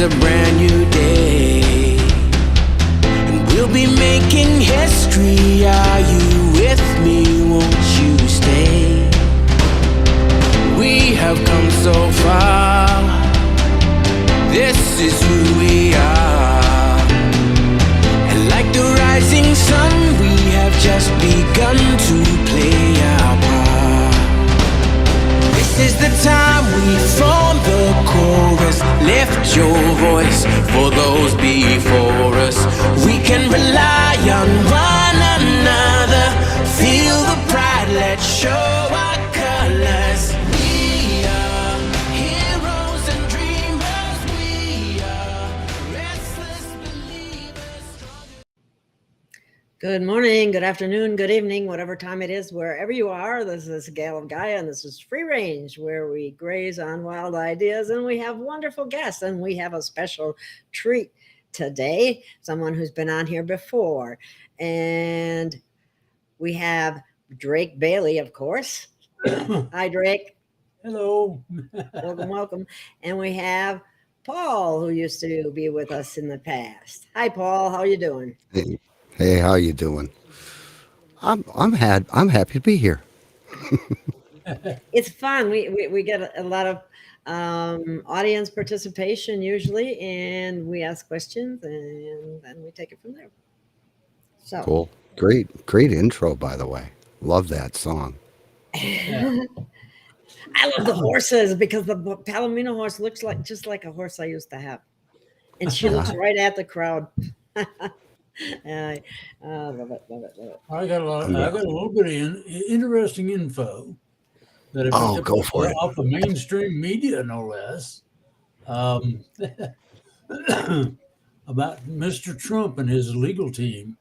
It's a brand new day, and we'll be making history. Are you with me? Won't you stay? We have come so far. This is who we are. And like the rising sun, we have just begun to play our part. This is the time we form the chorus. Lift your voice for those before us. We can rely on one another. Feel the pride, let's show our colors. We are heroes and dreamers. We are restless believers. Good morning, good afternoon, good evening, whatever time it is, wherever you are. This is Gail of Gaia, and this is Free Range, where we graze on wild ideas, and we have wonderful guests, and we have a special treat today, someone who's been on here before. And we have Drake Bailey, of course. Hi, Drake. Hello. Welcome, welcome. And we have Paul, who used to be with us in the past. Hi, Paul. How you doing? Hey, how you doing? I'm happy to be here. It's fun. We get a lot of audience participation usually, and we ask questions, and then we take it from there. So Cool. Great intro, by the way. Love that song. I love the horses because the Palomino horse looks just like a horse I used to have, and she looks right at the crowd. I love it. I got a little bit of interesting info that I picked go for it. off the mainstream media, no less, about Mr. Trump and his legal team.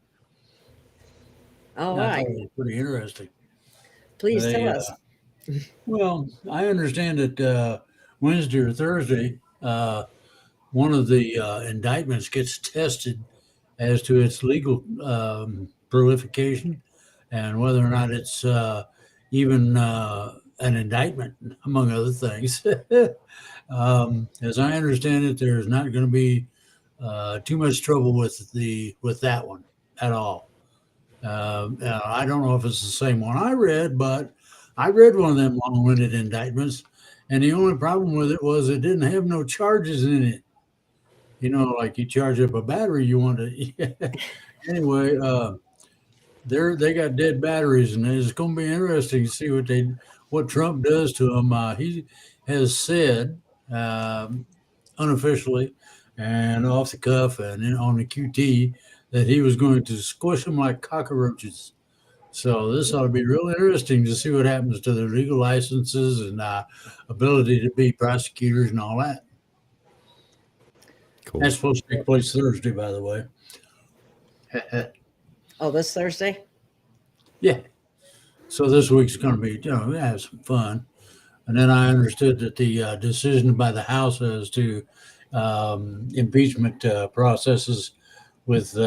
All I right, thought it was pretty interesting. please tell us. Well, I understand that Wednesday or Thursday, one of the indictments gets tested as to its legal prolification and whether or not it's even an indictment, among other things. As I understand it, there's not going to be too much trouble with that one at all. I don't know if it's the same one I read, but I read one of them long-winded indictments, and the only problem with it was it didn't have no charges in it. You know, like you charge up a battery, you want to. Anyway, they got dead batteries, and it's going to be interesting to see what Trump does to them. He has said unofficially and off the cuff and on the QT that he was going to squish them like cockroaches. So this ought to be real interesting to see what happens to their legal licenses and ability to be prosecutors and all that. Cool. That's supposed to take place Thursday, by the way. Oh, this Thursday? Yeah. So this week's going to be, have some fun. And then I understood that the decision by the House as to impeachment processes with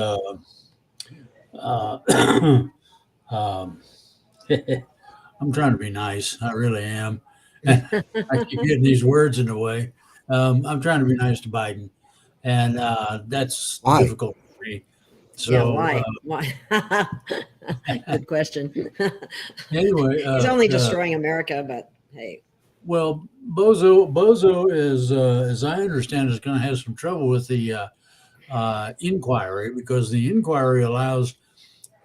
I'm trying to be nice. I really am. I keep getting these words in the way. I'm trying to be nice to Biden. And that's difficult for me. So, yeah, why? Good question. Anyway, he's only destroying America, but hey. Well, Bozo is, as I understand, is going to have some trouble with the inquiry because the inquiry allows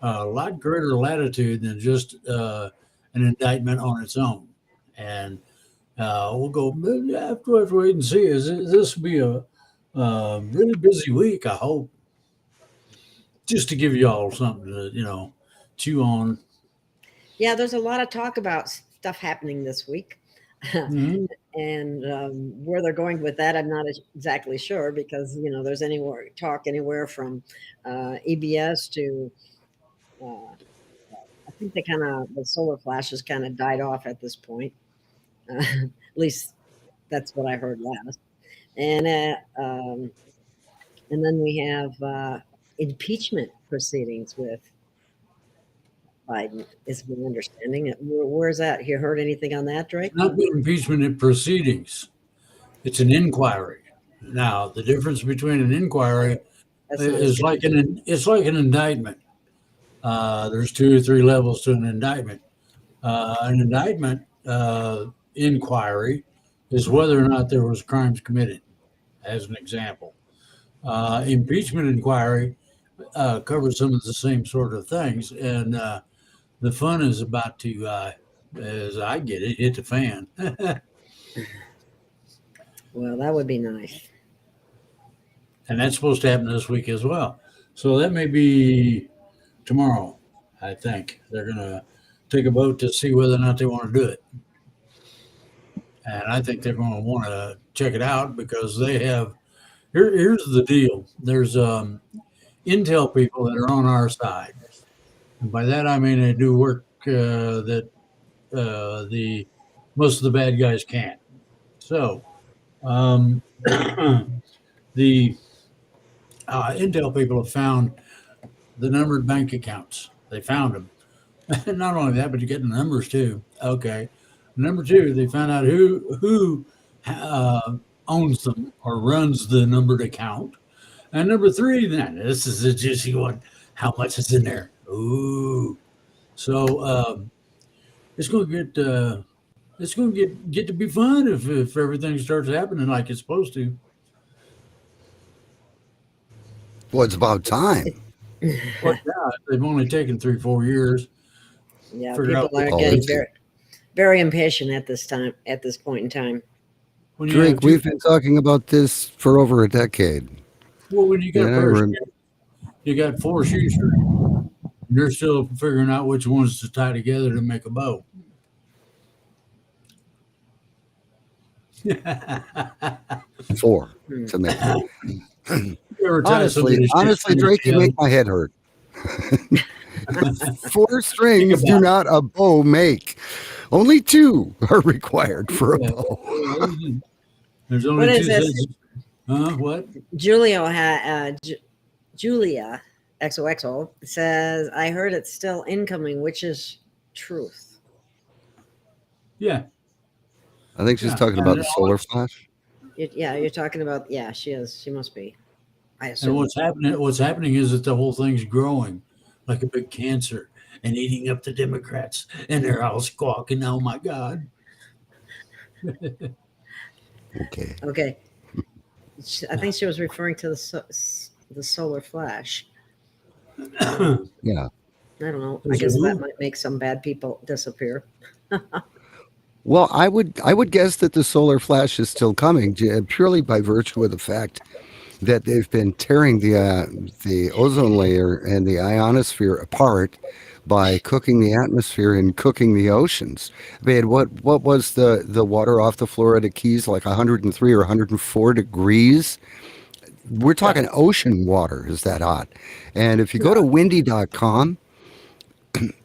a lot greater latitude than just an indictment on its own. And we'll have to wait and see. This will be a really busy week, I hope, just to give you all something to, chew on. Yeah, there's a lot of talk about stuff happening this week. Mm-hmm. And where they're going with that, I'm not exactly sure because, there's anywhere from EBS to, I think the solar flashes kind of died off at this point. At least that's what I heard last. And then we have impeachment proceedings with Biden, is my understanding. Where's that? You heard anything on that, Drake? It's not the impeachment proceedings. It's an inquiry. Now, the difference between an inquiry That's not as is good. it's like an indictment. There's 2 or 3 levels to an indictment. An indictment inquiry is whether or not there was crimes committed, as an example. Impeachment inquiry covers some of the same sort of things, and the fun is about to, as I get it, hit the fan. Well, that would be nice. And that's supposed to happen this week as well. So that may be tomorrow, I think. They're going to take a vote to see whether or not they want to do it. And I think they're going to want to check it out because they have. Here's the deal. There's intel people that are on our side. And by that, I mean they do work that the most of the bad guys can't. So the intel people have found the numbered bank accounts. They found them. Not only that, but you get the numbers too. Okay. Number 2, they found out who owns them or runs the numbered account. And number 3, then this is a juicy one. How much is in there? Ooh. So it's going to get to be fun if everything starts happening like it's supposed to. Well, it's about time. Well, yeah, they've only taken 3-4 years. Yeah, Figure out people are what- getting Oh, very, very impatient at this point in time. When you have Drake, two- we've been talking about this for over a decade. well, when you got Yeah, a pair of rem- shoes, you got 4 shoestrings. You're still figuring out which ones to tie together to make a bow. 4 to make. You ever tie somebody's Honestly, shoestrings Drake, you together? make my head hurt. 4 strings do not a bow make. Only 2 are required for a Yeah. bow. There's What only is 2 this? sets. What? Julia XOXO says, I heard it's still incoming, which is truth. Yeah. I think she's Yeah, talking and about the it solar always- flash. You're talking about, yeah, she is. She must be. I And assume. what's happening is that the whole thing's growing like a big cancer and eating up the Democrats, and they're all squawking, "Oh my God!" Okay. Okay. I think she was referring to the solar flash. Yeah. I don't know. I There's a guess that who? might make some bad people disappear. Well, I would guess that the solar flash is still coming purely by virtue of the fact that they've been tearing the ozone layer and the ionosphere apart by cooking the atmosphere and cooking the oceans. I mean, what was the water off the Florida Keys, like 103 or 104 degrees? We're talking ocean water is that hot. And if you go to windy.com,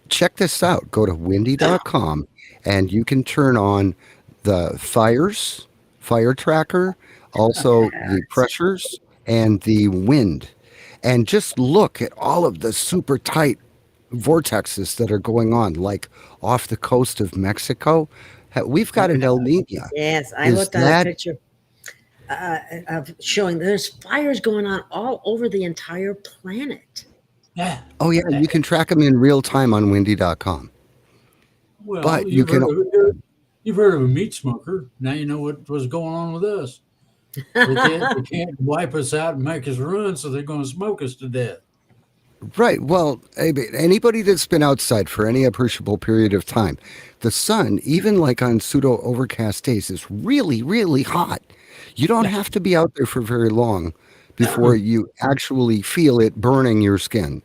check this out. Go to windy.com and you can turn on the fire tracker, also the pressures and the wind. And just look at all of the super tight vortexes that are going on, like off the coast of Mexico. We've got an El Nino. Yes, I Is looked at a that- picture of showing there's fires going on all over the entire planet. Yeah. Oh, yeah, you can track them in real time on windy.com. Well, But you can- you've heard of a meat smoker. Now you know what was going on with us. They can't wipe us out and make us run, so they're going to smoke us to death. Right. Well, anybody that's been outside for any appreciable period of time, the sun, even like on pseudo overcast days, is really, really hot. You don't have to be out there for very long before you actually feel it burning your skin.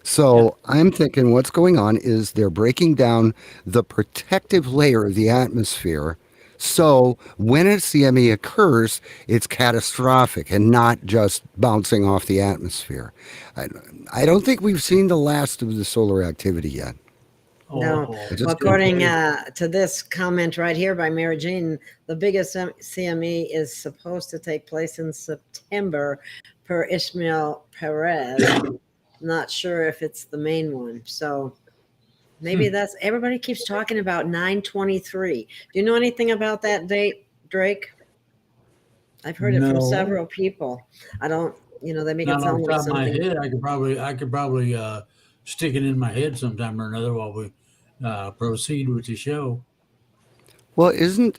So I'm thinking what's going on is they're breaking down the protective layer of the atmosphere. So when a CME occurs, it's catastrophic and not just bouncing off the atmosphere. I don't think we've seen the last of the solar activity yet. No. Oh, just- Well, according to this comment right here by Mary Jane, the biggest CME is supposed to take place in September per Ishmael Perez. Not sure if it's the main one. So maybe that's everybody keeps talking about 9/23. Do you know anything about that date, Drake? I've heard it from No. several people. I don't, they make it Not off sound the like top of my something. head. I could probably stick it in my head sometime or another while we proceed with the show. Well, isn't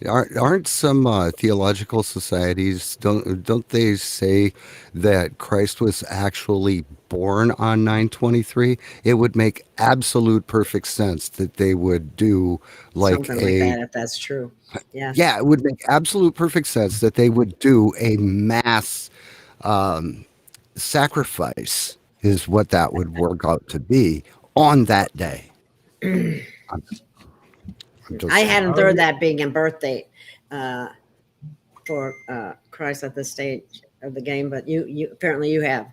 aren't some theological societies, don't they say that Christ was actually born on 9/23? It would make absolute perfect sense that they would do like Something like a that, if that's true. Yes. yeah, it would make absolute perfect sense that they would do a mass um, sacrifice is what that would work out to be on that day. I'm, I'm just I saying. hadn't Oh, heard yeah. that being a birthday for Christ at this stage of the game, but you apparently you have,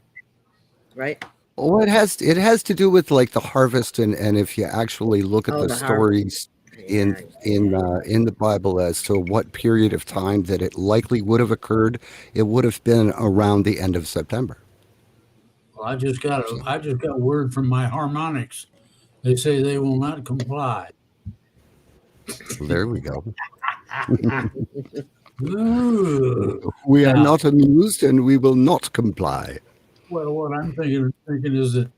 right? Well, it has to do with like the harvest, and if you actually look at Oh, the the harvest. stories in Yeah, in the Bible as to what period of time that it likely would have occurred, it would have been around the end of September. Well, So I just got word from my harmonics. They say they will not comply. there we go. Ooh. We are Now, not amused, and we will not comply. well, what I'm thinking is that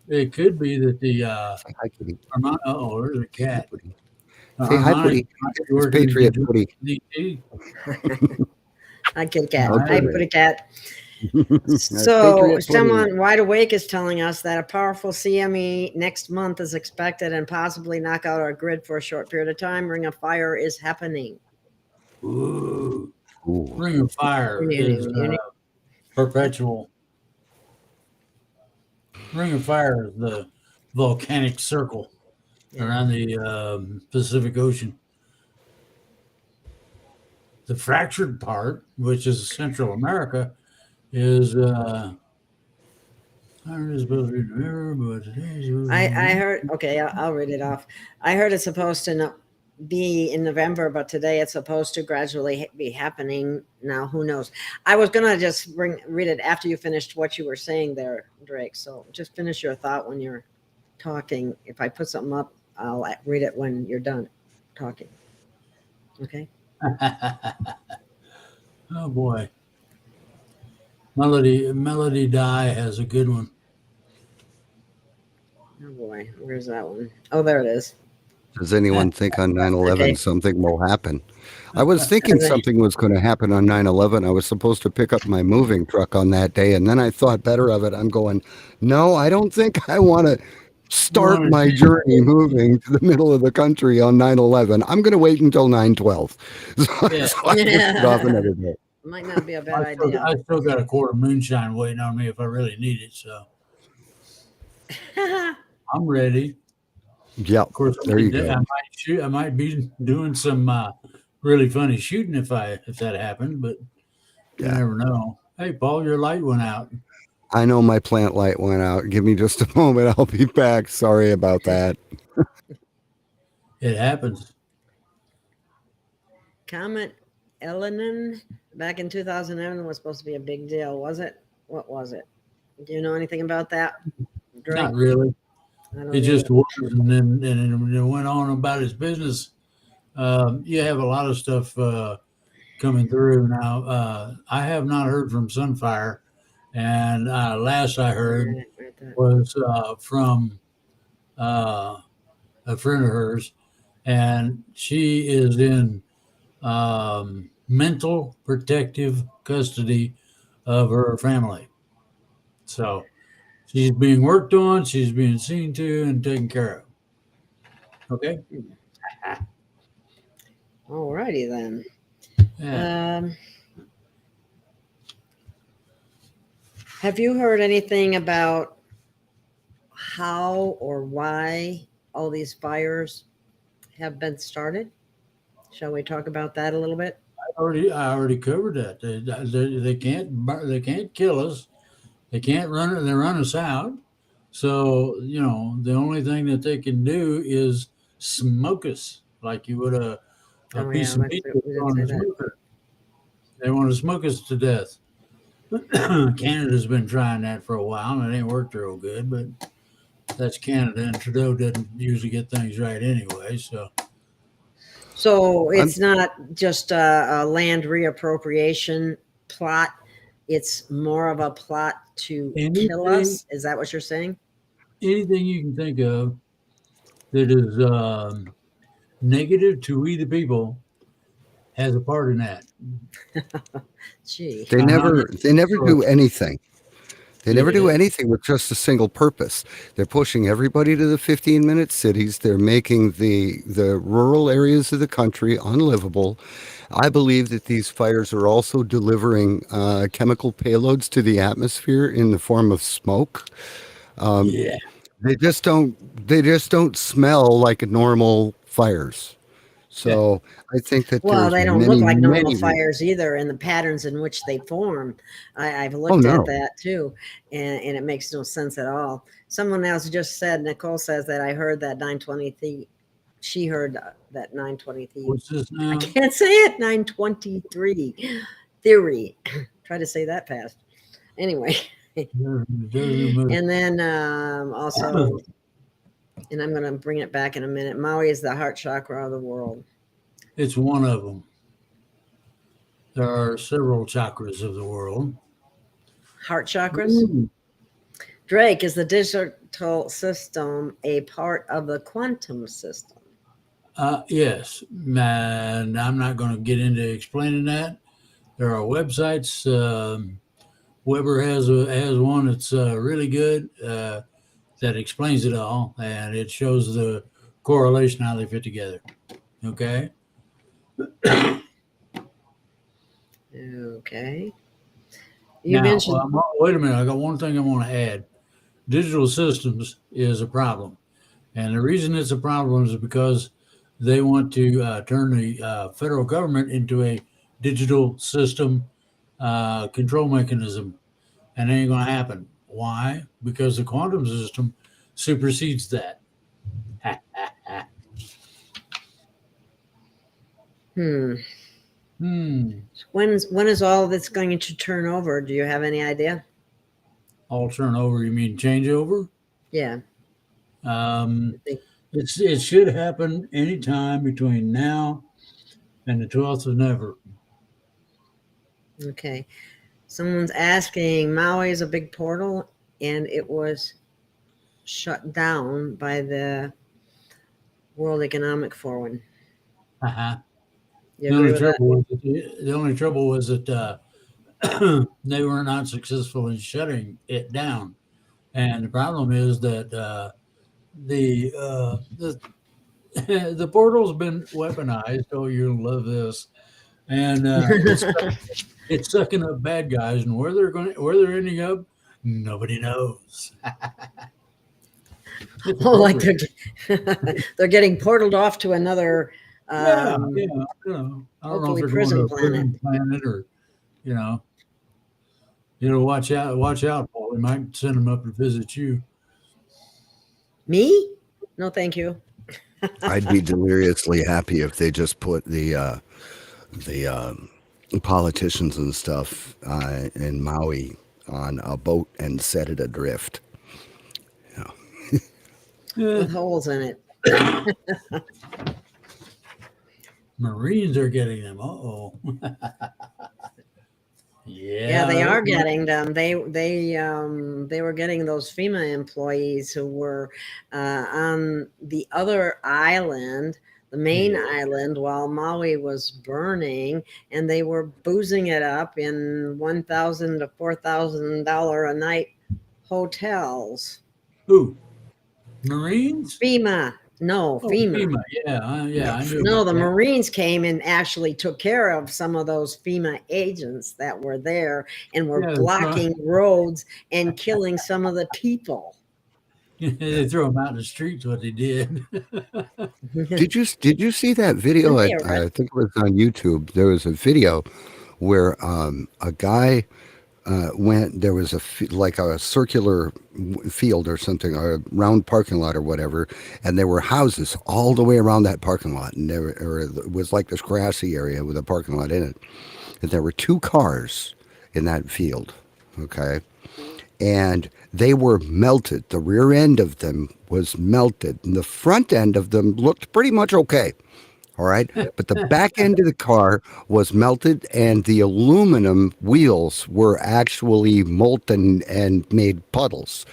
it could be that the Say hi, Kitty. oh, there's a Hi, cat. Pootie. The Say hi, harmonics Pootie. might be It's working Patriot against Pootie. DT. Hi, kitty cat. No, Hi, Okay. pretty cat. That's So, Patriot Pootie. someone wide awake is telling us that a powerful CME next month is expected and possibly knock out our grid for a short period of time. Ring of Fire is happening. Ooh. Ooh. Ring of Fire is perpetual. Ring of Fire is the volcanic circle around the Pacific Ocean. The fractured part, which is Central America, is I'm supposed to remember, but I heard. Okay, I'll read it off. I heard it's supposed to not be in November, but today it's supposed to gradually be happening. Now, who knows? I was gonna just read it after you finished what you were saying there, Drake. So just finish your thought when you're talking. If I put something up, I'll read it when you're done talking. Okay. oh boy, Melody Die has a good one. Oh boy, where's that one? Oh, there it is. Does anyone think on 9/11 Okay. something will happen? I was thinking something was going to happen on 9/11. I was supposed to pick up my moving truck on that day, and then I thought better of it. I'm going, no, I don't think I want to start my journey moving to the middle of the country on 9/11. I'm going to wait until 9/12. Yeah. So I pushed it off another day. Might not be a bad I still, idea. I still got a quart of moonshine waiting on me if I really need it. So I'm ready. Yeah, Of course, there you go. I might shoot. I might be doing some really funny shooting if that happened, but you Yeah. never know. Hey, Paul, your light went out. I know my plant light went out. Give me just a moment. I'll be back. Sorry about that. It happens. Comet Elenin back in 2011 was supposed to be a big deal, was it? What was it? Do you know anything about that? Drake? Not really. I don't It just either. was, and then it went on about its business. You have a lot of stuff coming through now. I have not heard from Sunfire, and last I heard Right there. was from a friend of hers, and she is in mental protective custody of her family. So she's being worked on, she's being seen to, and taken care of. Okay. Alrighty then. Yeah. Have you heard anything about how or why all these fires have been started? Shall we talk about that a little bit? I already covered that. They can't kill us. They can't they run us out. So, the only thing that they can do is smoke us like you would a Oh piece yeah, of meat we did on say a that. smoker. They want to smoke us to death. Canada's been trying that for a while, and it ain't worked real good, but that's Canada, and Trudeau doesn't usually get things right anyway. So So I'm it's not just a land reappropriation plot. It's more of a plot to kill Anything, us. Is that what you're saying? anything you can think of that is negative to we the people has a part in that. Gee. they Uh-huh. never do anything. They never do Yeah. anything with just a single purpose. They're pushing everybody to the 15-minute cities. They're making the rural areas of the country unlivable. I believe that these fires are also delivering chemical payloads to the atmosphere in the form of smoke. Yeah. They just don't. They just don't smell like normal fires. Yeah. So I think that Well, there's they don't look many, like normal many reasons. fires either, in the patterns in which they form. I've Oh looked at no. that too, and it makes no sense at all. Someone else just said, Nicole says that I heard that 920 thief. She heard that 920 thief. What's this I now? can't say it. 923 theory. Try to say that fast. Anyway, and then also, and I'm going to bring it back in a minute. Maui is the heart chakra of the world. It's one of them. There are several chakras of the world. Heart chakras. Drake, is the digital system a part of the quantum system? Yes, and I'm not going to get into explaining that. There are websites. Weber has one that's really good that explains it all, and it shows the correlation how they fit together. Okay. Okay. You Now, mentioned wait a minute. I got one thing I want to add. Digital systems is a problem, and the reason it's a problem is because they want to turn the federal government into a digital system control mechanism, and it ain't going to happen. Why? Because the quantum system supersedes that. when is all this going to turn over? Do you have any idea? All turn over? You mean change over? Yeah. It should happen anytime between now and the 12th of November. Okay. Someone's asking, Maui is a big portal, and it was shut down by the World Economic Forum. Uh-huh. You agree with that? The only trouble was that they were not successful in shutting it down, and the problem is that the the portal's been weaponized. Oh, you'll love this, and it's sucking up bad guys, and where they're ending up, nobody knows. Oh, like they're getting portaled off to another Yeah, you know, I don't know if they're going to a prison planet or, you know, watch out, Paul. They might send them up to visit you. Me? No, thank you. I'd be deliriously happy if they just put the politicians and stuff in Maui on a boat and set it adrift. With holes in it. Marines are getting them. Uh-oh. Yeah, they are getting them. They were getting those FEMA employees who were on the other island, the main island, while Maui was burning, and they were boozing it up in $1,000 to $4,000 a night hotels. Who? Marines? FEMA. No, FEMA. FEMA. Yeah, I knew. No, the Marines came and actually took care of some of those FEMA agents that were there and were blocking roads and killing some of the people. They threw them out in the streets. What they did. Did you see that video? I think it was on YouTube. There was a video where a guy went. There was like a circular field or something, or a round parking lot or whatever, and there were houses all the way around that parking lot, and it was like this grassy area with a parking lot in it, and there were two cars in that field. Okay. And they were melted. The rear end of them was melted, and the front end of them looked pretty much okay. All right. But the back end of the car was melted, and the aluminum wheels were actually molten and made puddles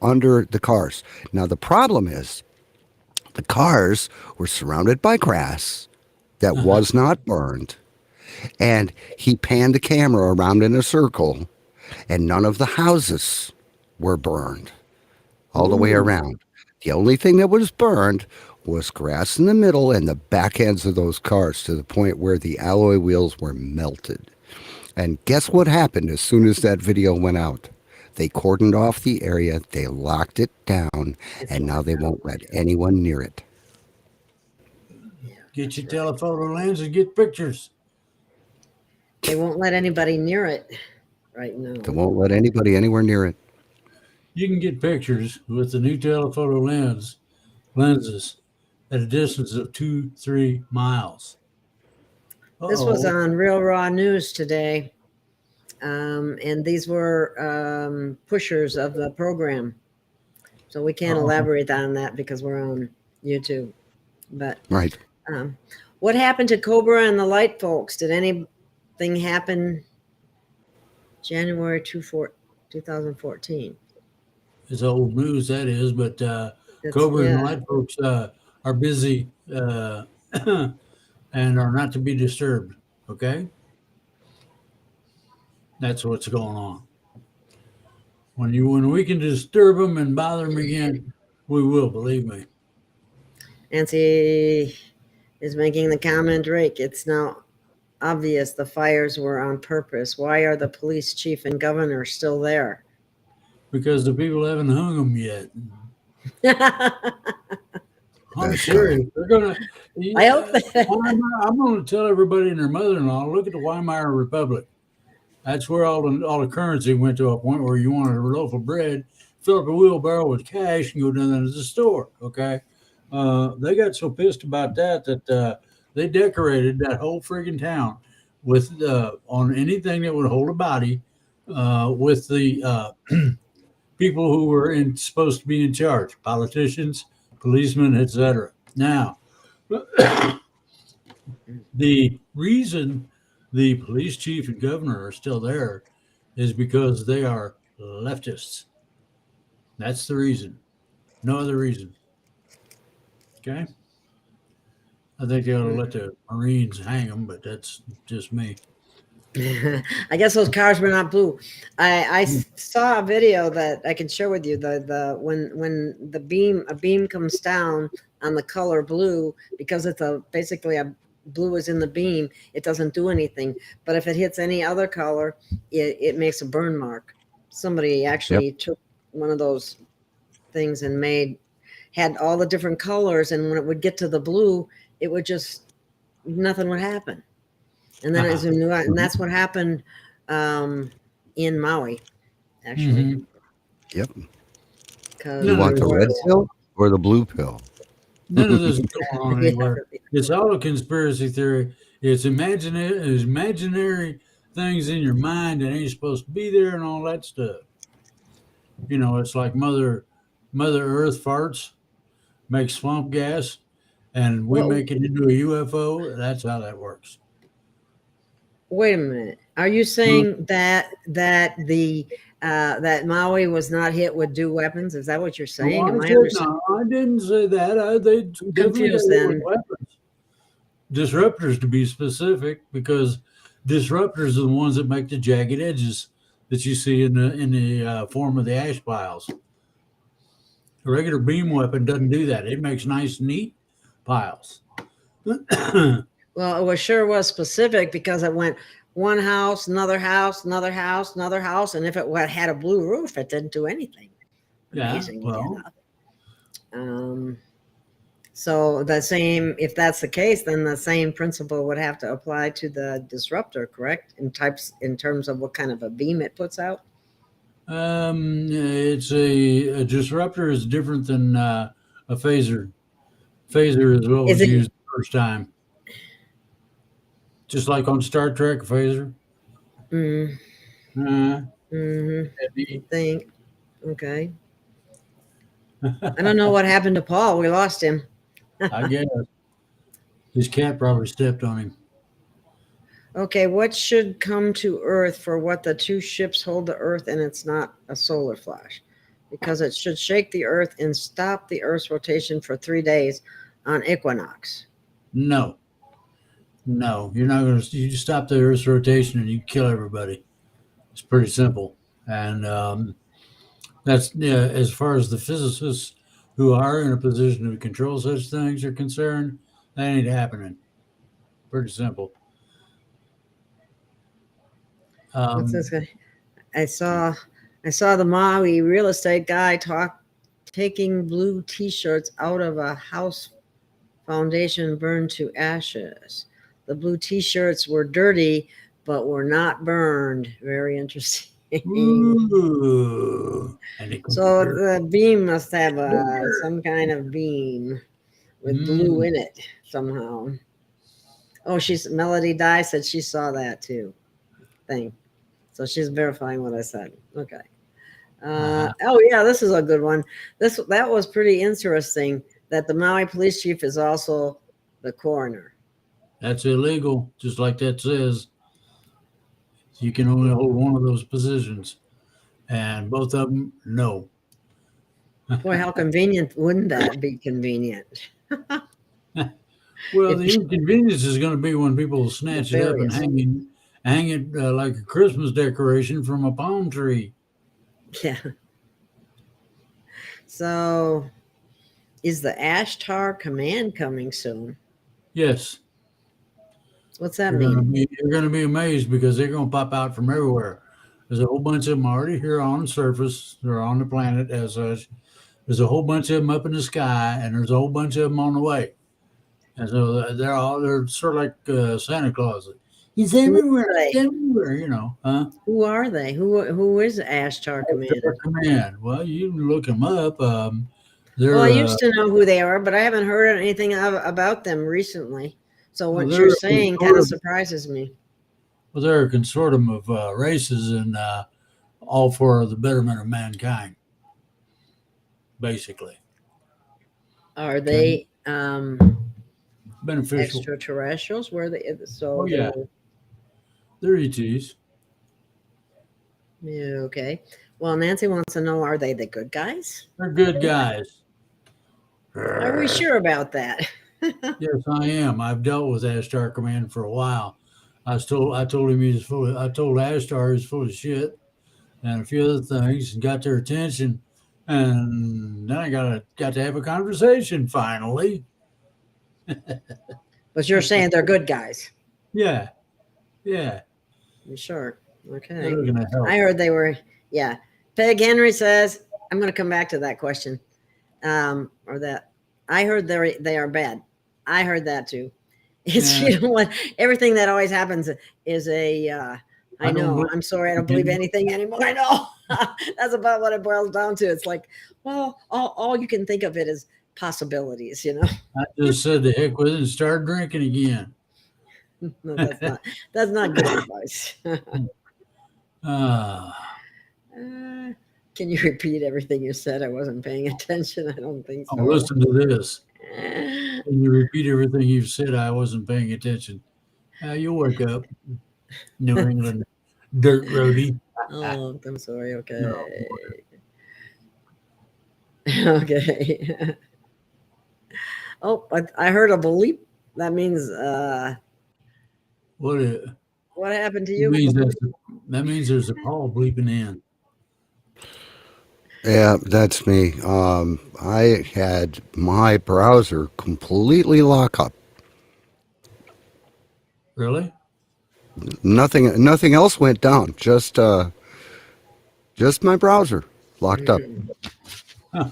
under the cars. Now, the problem is the cars were surrounded by grass that was not burned. And he panned the camera around in a circle, and none of the houses were burned all the way around. The only thing that was burned was grass in the middle and the back ends of those cars, to the point where the alloy wheels were melted. And guess what happened as soon as that video went out? They cordoned off the area, they locked it down, and now they won't let anyone near it. Get your telephoto lens and get pictures. They won't let anybody near it right now. They won't let anybody anywhere near it. You can get pictures with the new telephoto lenses at a distance of 2-3 miles. This was on Real Raw News today. And these were pushers of the program. So we can't elaborate on that because we're on YouTube. But Right. what happened to Cobra and the Light folks? Did anything happen January 2014? It's old news, that is, but Cobra and the Light folks are busy and are not to be disturbed, okay? That's what's going on. When we can disturb them and bother them again, we will, believe me. Nancy is making the comment, Drake, it's now obvious the fires were on purpose. Why are the police chief and governor still there? Because the people haven't hung them yet. I'm That's serious. They're gonna. I hope that. I'm going to tell everybody and their mother-in-law, look at the Weimar Republic. That's where all the currency went to a point where you wanted a loaf of bread, fill up a wheelbarrow with cash, and go down to the store. Okay, they got so pissed about that they decorated that whole friggin' town with on anything that would hold a body with the people who were supposed to be in charge, politicians, policemen, etc. Now, the reason the police chief and governor are still there is because they are leftists. That's the reason. No other reason. Okay? I think they ought to let the Marines hang them, but that's just me. I guess those cars were not blue. I saw a video that I can share with you. When a beam comes down on the color blue, because it's basically a blue is in the beam, it doesn't do anything. But if it hits any other color, it makes a burn mark. Somebody actually took one of those things and had all the different colors, and when it would get to the blue, it would just nothing would happen. And then and that's what happened in Maui, actually. Yep. You want the red pill or the blue pill? None of this is going on anywhere. It's all a conspiracy theory. It's imaginary things in your mind that ain't supposed to be there and all that stuff. You know, it's like Mother Earth farts, makes swamp gas, and we make it into a UFO. That's how that works. Wait a minute. Are you saying that that Maui was not hit with DEW weapons? Is that what you're saying? No, I didn't say that. They confused then. Weapons. Disruptors, to be specific, because disruptors are the ones that make the jagged edges that you see in the form of the ash piles. A regular beam weapon doesn't do that. It makes nice, neat piles. Well, it sure was specific because it went one house, another house, another house, another house, and if it had a blue roof, it didn't do anything. Amazing. Well. So if that's the case, then the same principle would have to apply to the disruptor, correct? In terms of what kind of a beam it puts out. It's a disruptor is different than a phaser. Phaser is what was used the first time. Just like on Star Trek, phaser. I think. Okay. I don't know what happened to Paul. We lost him. I guess. His cat probably stepped on him. Okay, what should come to Earth for what the two ships hold the Earth and it's not a solar flash? Because it should shake the Earth and stop the Earth's rotation for 3 days on equinox. No, you're not going to. You just stop the Earth's rotation and you kill everybody. It's pretty simple, and that's as far as the physicists who are in a position to control such things are concerned. That ain't happening. Pretty simple. What's this guy? I saw the Maui real estate guy taking blue T-shirts out of a house foundation burned to ashes. The blue T-shirts were dirty, but were not burned. Very interesting. Ooh. So the beam must have some kind of beam with blue in it somehow. Oh, Melody Dye said she saw that too. Thing. So she's verifying what I said. Okay. Oh yeah, this is a good one. That was pretty interesting. That the Maui police chief is also the coroner. That's illegal, just like that says. You can only hold one of those positions, and both of them, no. Boy, how convenient wouldn't that be? Convenient. Well, the inconvenience is going to be when people snatch it up and hang it like a Christmas decoration from a palm tree. Yeah. So, is the Ashtar command coming soon? Yes. What's that mean? You're going to be amazed because they're going to pop out from everywhere. There's a whole bunch of them already here on the surface. They're on the planet as such. There's a whole bunch of them up in the sky, and there's a whole bunch of them on the way. And so they're sort of like Santa Claus. He's everywhere, you know. Huh? Who are they? Who is Ashtar Command? Well, you can look them up. Well, I used to know who they are, but I haven't heard anything about them recently. So what you're saying kind of surprises me. Well, they're a consortium of races, and all for the betterment of mankind, basically. Are they beneficial extraterrestrials? Were they? So oh, yeah. They're ETs. Yeah, okay. Well, Nancy wants to know, are they the good guys? They're good guys. Are we sure about that? Yes, I am. I've dealt with Ashtar Command for a while. I told him he's full of, I told Ashtar he's full of shit and a few other things, and got their attention. And then I got to have a conversation finally. But you're saying they're good guys? Yeah. Yeah. You sure? Okay. They're gonna help. I heard they were, yeah. Peg Henry says, I'm going to come back to that question. Or that I heard they are bad. I heard that too. It's, you know what, everything that always happens is I know, I'm sorry, I don't believe anything anymore. I know. That's about what it boils down to. It's like, well, all you can think of it is possibilities, you know. I just said the heck with it and started drinking again. No, that's not good advice. Can you repeat everything you said? I wasn't paying attention. I don't think so. Oh, listen to this. Can you repeat everything you've said? I wasn't paying attention. You'll wake up. New England dirt roadie. Oh, I'm sorry. Okay. No. Okay. Oh, but I heard a bleep. That means what happened to you? That means there's a call bleeping in. Yeah, that's me. I had my browser completely lock up. Really? Nothing else went down. Just my browser locked up. Huh.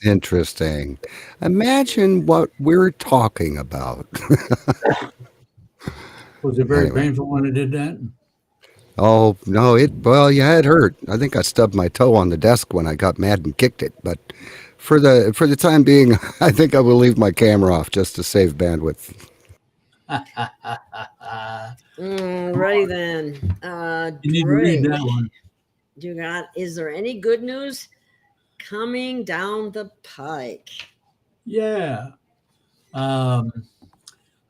Interesting. Imagine what we're talking about. Was it very painful when it did that? Oh, no, it hurt. I think I stubbed my toe on the desk when I got mad and kicked it. But for the time being, I think I will leave my camera off just to save bandwidth. Right then. You need to read that one. Is there any good news coming down the pike? Yeah.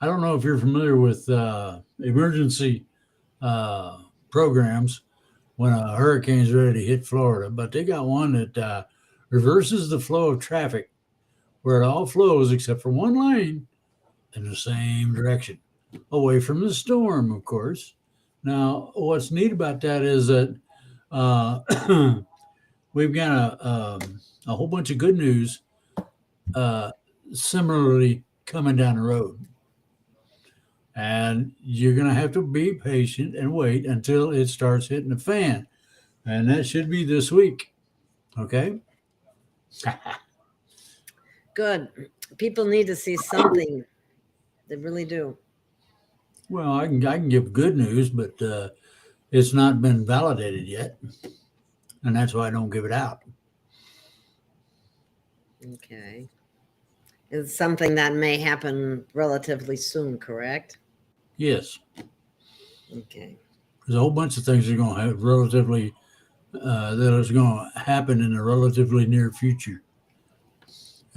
I don't know if you're familiar with emergency programs when a hurricane's ready to hit Florida, but they got one that reverses the flow of traffic where it all flows except for one lane in the same direction, away from the storm, of course. Now, what's neat about that is that uh, we've got a whole bunch of good news uh, similarly coming down the road. And you're going to have to be patient and wait until it starts hitting the fan. And that should be this week. Okay. Good. People need to see something. They really do. Well, I can give good news, but it's not been validated yet. And that's why I don't give it out. Okay. It's something that may happen relatively soon, correct? Yes. Okay. There's a whole bunch of things that are going to have relatively, that is going to happen in the relatively near future.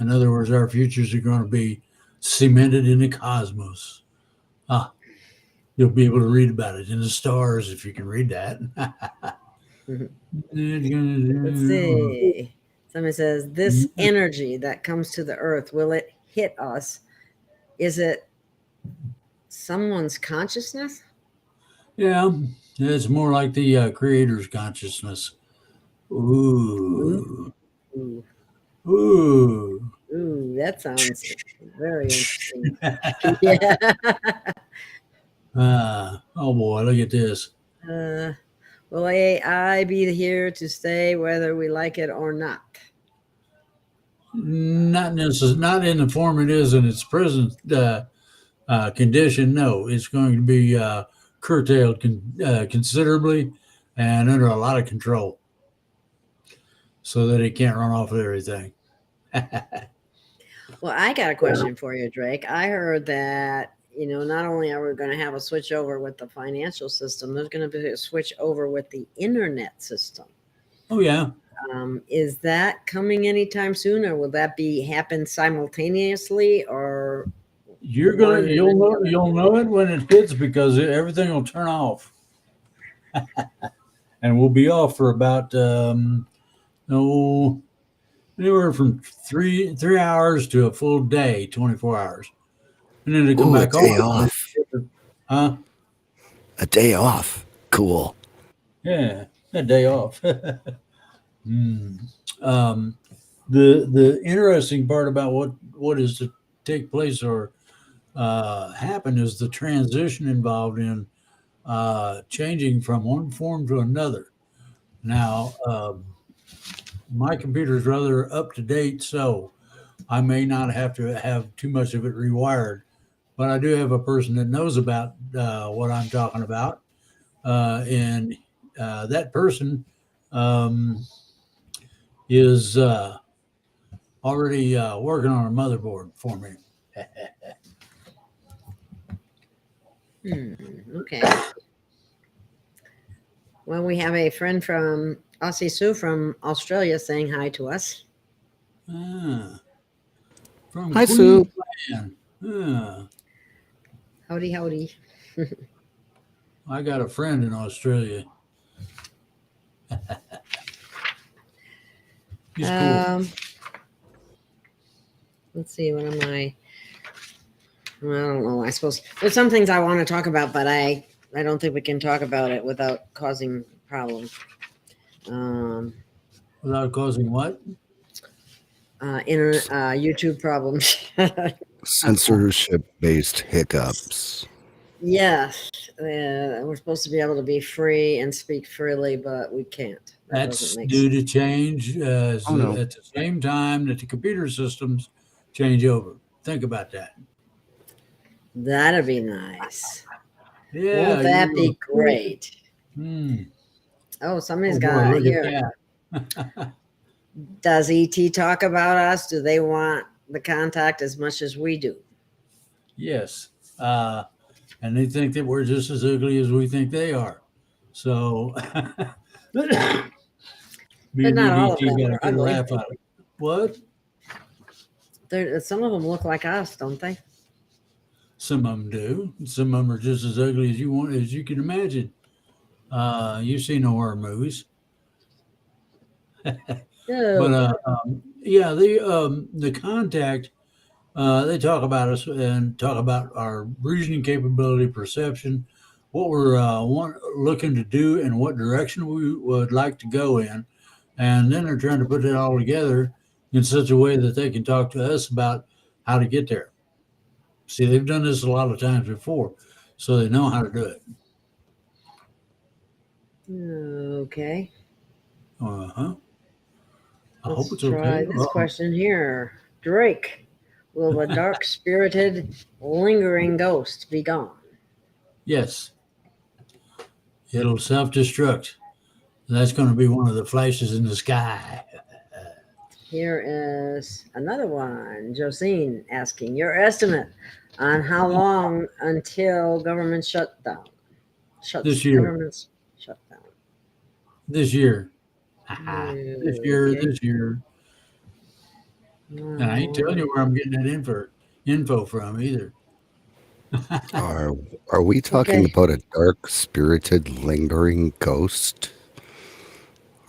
In other words, our futures are going to be cemented in the cosmos. Ah, you'll be able to read about it in the stars if you can read that. Let's see. Somebody says, this energy that comes to the earth, will it hit us? Is it someone's consciousness? Yeah, it's more like the creator's consciousness. Ooh. Ooh, Ooh. ooh, that sounds very interesting. Yeah. Oh boy, look at this. Will AI be here to stay whether we like it or not? Not not in the form it is in its present condition. No, it's going to be curtailed considerably and under a lot of control, so that it can't run off with everything. Well, I got a question for you, Drake. I heard that, not only are we going to have a switch over with the financial system, there's going to be a switch over with the internet system. Oh yeah. Is that coming anytime soon, or will that happen simultaneously, or you'll know it when it hits, because everything will turn off, and we'll be off for about anywhere from three hours to a full day, 24 hours, and then to come back a day on. off. Huh? A day off. Cool. Yeah, a day off. The interesting part about what is to take place or happen is the transition involved in changing from one form to another. Now, my computer is rather up to date, so I may not have to have too much of it rewired, but I do have a person that knows about what I'm talking about, and that person is already working on a motherboard for me. Okay. Well, we have a friend from Aussie Sue from Australia saying hi to us. From Hi, Sue. Howdy, howdy. I got a friend in Australia. He's cool. Let's see, what am I don't know. I suppose there's some things I want to talk about, but I don't think we can talk about it without causing problems. Without causing what? YouTube problems. Censorship-based hiccups. Yes, we're supposed to be able to be free and speak freely, but we can't. That's due to change at the same time that the computer systems change over. Think about that. That'd be nice. Yeah, won't that be great? Oh, somebody's got it here. Does ET talk about us? Do they want the contact as much as we do? Yes. And they think that we're just as ugly as we think they are. So But not all of them are ugly. Laugh out of it. What? Some of them look like us, don't they? Some of them do. Some of them are just as ugly as you can imagine. You've seen the horror movies, but No. yeah, the contact. They talk about us and talk about our reasoning capability, perception, what we're looking to do, and what direction we would like to go in. And then they're trying to put it all together in such a way that they can talk to us about how to get there. See, they've done this a lot of times before, so they know how to do it. Okay. Uh huh. I hope Let's it's try okay. this question here. Drake, will the dark spirited lingering ghost be gone? Yes, it'll self destruct. That's going to be one of the flashes in the sky. Here is another one. Josine asking your estimate on how long until government shutdown. This year. Government's shutdown. This year. Okay. This year. And I ain't telling you where I'm getting that info from either. Are we talking Okay. about a dark spirited lingering ghost?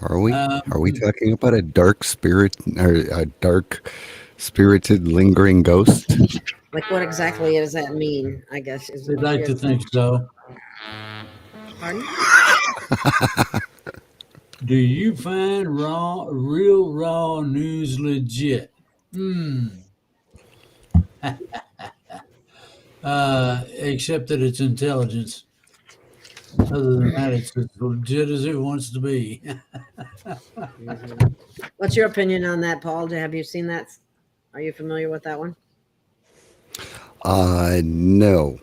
Are we? Are we talking about a dark spirit or a dark spirited lingering ghost? Like what exactly does that mean? I guess is They'd like to think so. Pardon? Do you find real raw news legit? Except that it's intelligence. Other than that, it's as legit as it wants to be. What's your opinion on that, Paul? Have you seen that? Are you familiar with that one? No,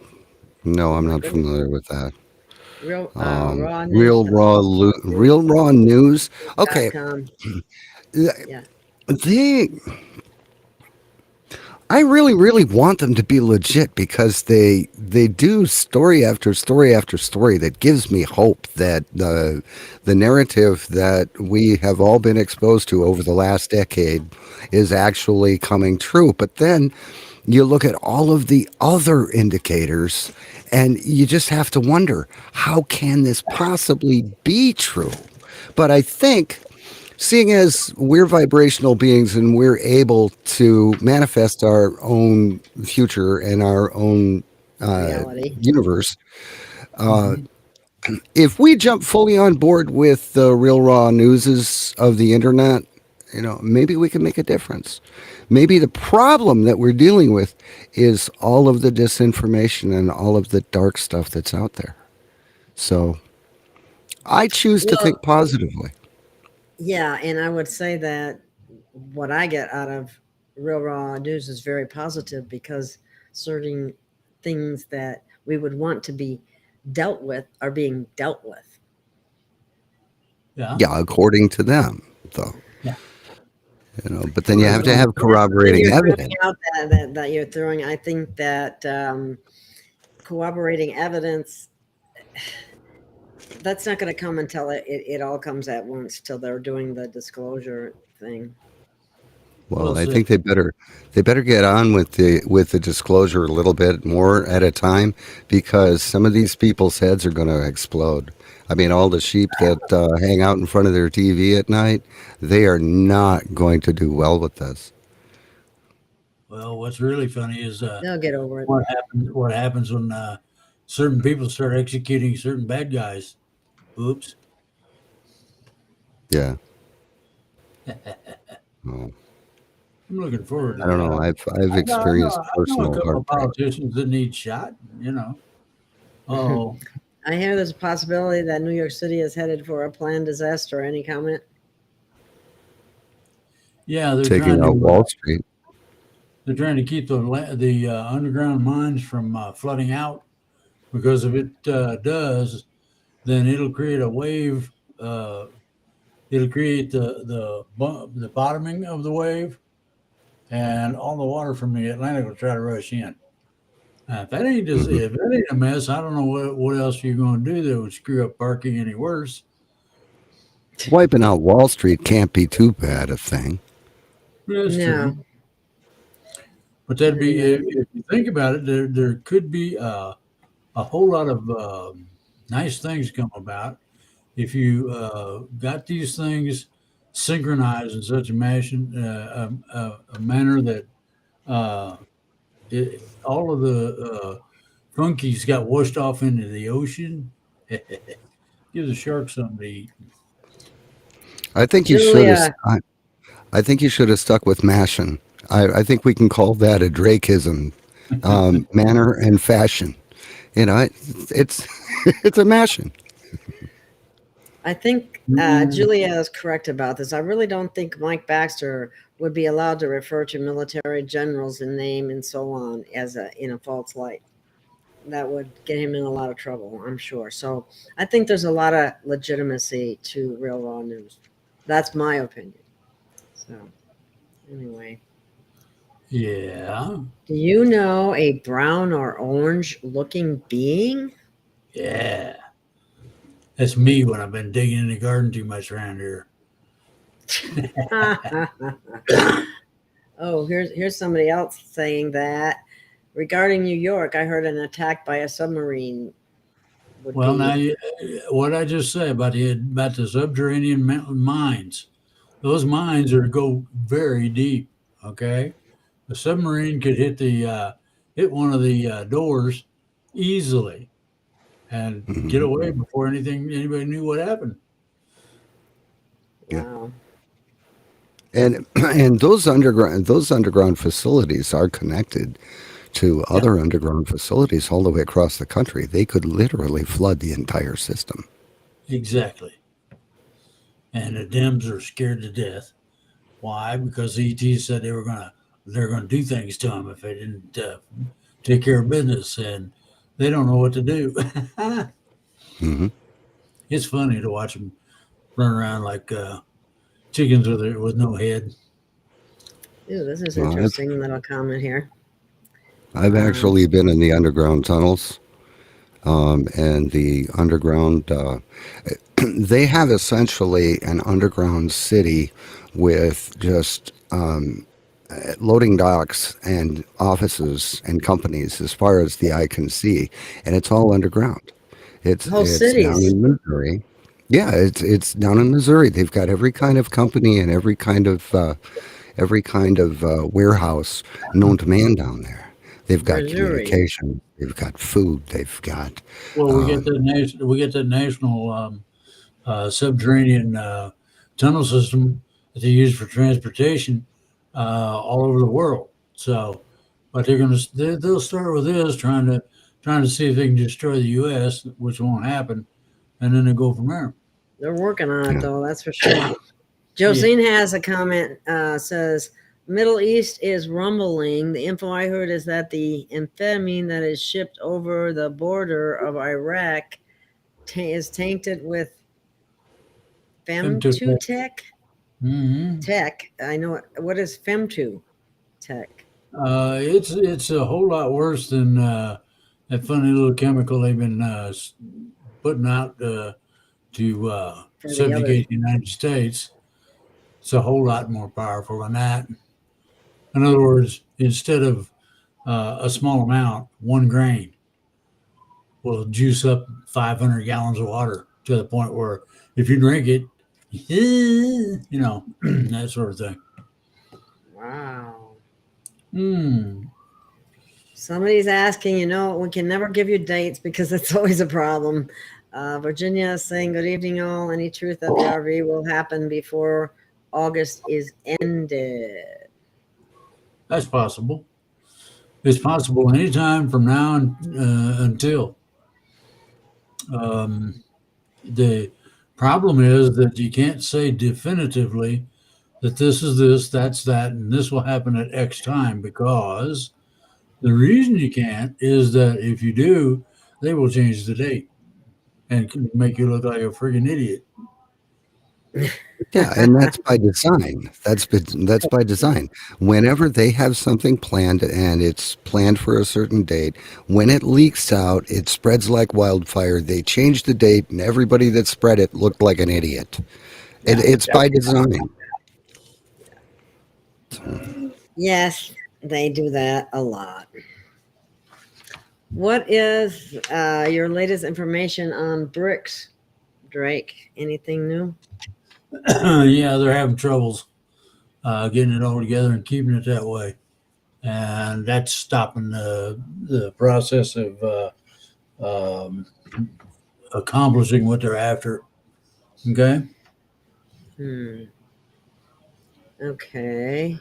I'm not familiar with that. Real raw news. Real raw news. Okay, Yeah. I really want them to be legit because they do story after story after story that gives me hope that the narrative that we have all been exposed to over the last decade is actually coming true. But then you look at all of the other indicators and you just have to wonder, how can this possibly be true? But I think, seeing as we're vibrational beings and we're able to manifest our own future and our own Reality. universe, if we jump fully on board with the real raw newses of the internet, maybe we can make a difference. Maybe the problem that we're dealing with is all of the disinformation and all of the dark stuff that's out there. So I choose to think positively. Yeah, and I would say that what I get out of real raw news is very positive because certain things that we would want to be dealt with are being dealt with. Yeah. Yeah, according to them, though. Yeah. But then you have to have corroborating evidence. That you're throwing, I think that corroborating evidence, that's not going to come until it all comes at once, till they're doing the disclosure thing. Well, I think they better get on with the disclosure a little bit more at a time, because some of these people's heads are going to explode. I mean, all the sheep that hang out in front of their TV at night, they are not going to do well with this. Well, what's really funny is They'll get over it. What happens when certain people start executing certain bad guys. Oops. Yeah. Oh. I'm looking forward to I don't know. I've experienced personal a couple of heartbreak. politicians that need shot, Oh. I hear there's a possibility that New York City is headed for a planned disaster. Any comment? Yeah, they're taking out Wall Street. They're trying to keep the underground mines from flooding out, because if it does, then it'll create a wave. It'll create the bottoming of the wave, and all the water from the Atlantic will try to rush in. If that ain't a mess, I don't know what else you're going to do that would screw up parking any worse. Wiping out Wall Street can't be too bad a thing. That's true. But that'd be, if you think about it, there could be a whole lot of nice things come about if you got these things synchronized in such a manner that all of the funkies got washed off into the ocean. Give the shark something to eat. I think you should have. Julia, I think you should have stuck with mashing. I think we can call that a Drakeism, manner and fashion. You know, it's it's a mashing. I think Julia is correct about this. I really don't think Mike Baxter would be allowed to refer to military generals in name and so on as in a false light. That would get him in a lot of trouble, I'm sure. So I think there's a lot of legitimacy to Real Raw News. That's my opinion. So anyway. Yeah. Do you know a brown or orange looking being? Yeah. That's me when I've been digging in the garden too much around here. Oh, here's somebody else saying that. Regarding New York, I heard an attack by a submarine. Well, now what I just said about the subterranean mines, those mines are go very deep. Okay, a submarine could hit one of the doors easily and get away before anybody knew what happened. Wow. And those underground facilities are connected to other underground facilities all the way across the country. They could literally flood the entire system. Exactly. And the Dems are scared to death. Why? Because ET said they're gonna do things to them if they didn't take care of business, and they don't know what to do. It's funny to watch them run around like chickens with no head. Ooh, this is interesting little comment here. I've actually been in the underground tunnels, and the underground. They have essentially an underground city with just loading docks and offices and companies as far as the eye can see, and it's all underground. It's cities. Down in Missouri. Yeah, it's down in Missouri. They've got every kind of company and every kind of warehouse known to man down there. They've got communication. They've got food. They've got. Well, we get the national subterranean tunnel system that they use for transportation all over the world. So, but they'll start with this, trying to see if they can destroy the U.S., which won't happen, and then they go from there. They're working on it, though. That's for sure. Josine has a comment. Says, Middle East is rumbling. The info I heard is that the amphetamine that is shipped over the border of Iraq is tainted with Femtu tech. Tech. I know. What is Femtu tech? It's a whole lot worse than that funny little chemical they've been putting out to subjugate the United States. It's a whole lot more powerful than that. In other words, instead of a small amount, 1 grain will juice up 500 gallons of water to the point where if you drink it, that sort of thing. Wow. Somebody's asking, we can never give you dates because it's always a problem. Virginia is saying, good evening, all. Any truth that the RV will happen before August is ended? That's possible. It's possible anytime from now until. The problem is that you can't say definitively that this is this, that's that, and this will happen at X time, because the reason you can't is that if you do, they will change the date and make you look like a friggin' idiot. Yeah, and that's by design. That's by design. Whenever they have something planned and it's planned for a certain date, when it leaks out, it spreads like wildfire. They change the date, and everybody that spread it looked like an idiot. It's by design. Yes, They do that a lot. What is your latest information on BRICS, Drake? Anything new? Yeah, they're having troubles getting it all together and keeping it that way, and that's stopping the process of um, accomplishing what they're after. Okay. Okay.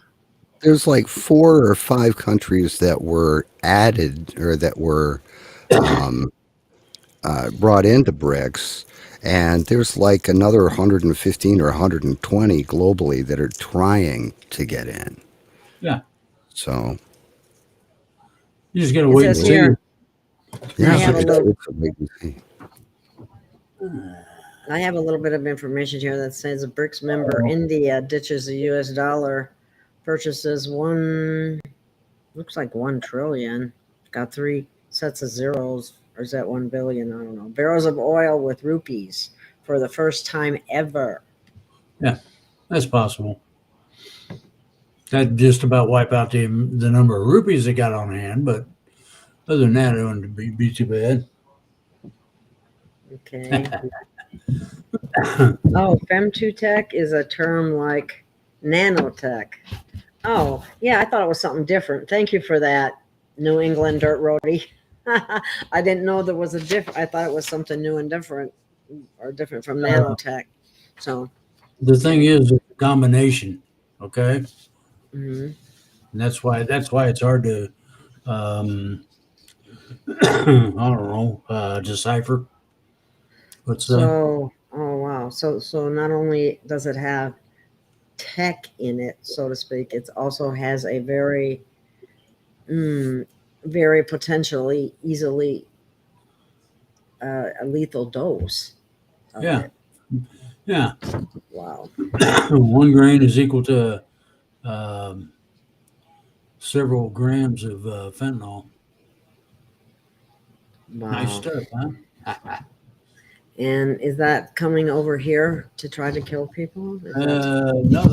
There's like 4 or 5 countries that were added or that were um, brought into BRICS, and there's like another 115 or 120 globally that are trying to get in. Yeah. So You just got to It wait and says see. here, yeah, I have a little. it's a wait and see. I have a little bit of information here that says a BRICS member India ditches the U.S. dollar, purchases looks like 1 trillion, got 3 sets of zeros, or is that 1 billion? I don't know. Barrels of oil with rupees for the first time ever. Yeah, that's possible. That'd just about wipe out the number of rupees they got on hand, but other than that, it wouldn't be too bad. Okay. Oh, femtotech is a term like nanotech. Oh, yeah, I thought it was something different. Thank you for that, New England dirt roadie. I didn't know there was a different. I thought it was something new and different, or different from nanotech. So The thing is, it's a combination, okay, mhm. and that's why it's hard to, I don't know, decipher. What's that? So oh wow. So not only does it have tech in it, so to speak, it also has a very very potentially easily a lethal dose of Yeah, it. yeah. Wow. 1 grain is equal to um, several grams of fentanyl. Nice Wow. stuff, huh? And is that coming over here to try to kill people? Is that No,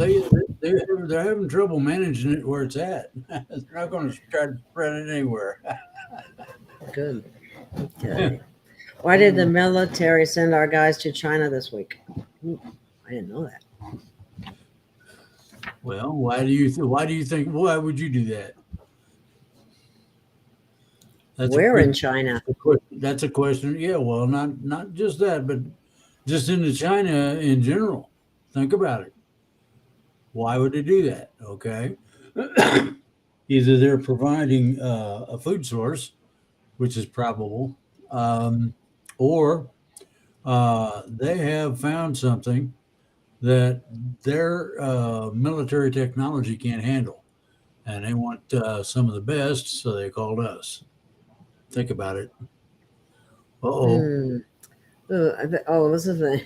they're having trouble managing it where it's at. They're not going to try to spread it anywhere. good? Okay. Why did the military send our guys to China this week? Ooh, I didn't know that. Well, why do you think? Why would you do that? Where in China? That's a question. Yeah, well, not just that, but just into China in general. Think about it. Why would they do that? Okay, either they're providing a food source, which is probable, or they have found something that their military technology can't handle, and they want some of the best, so they called us. Think about it. Uh-oh. This is the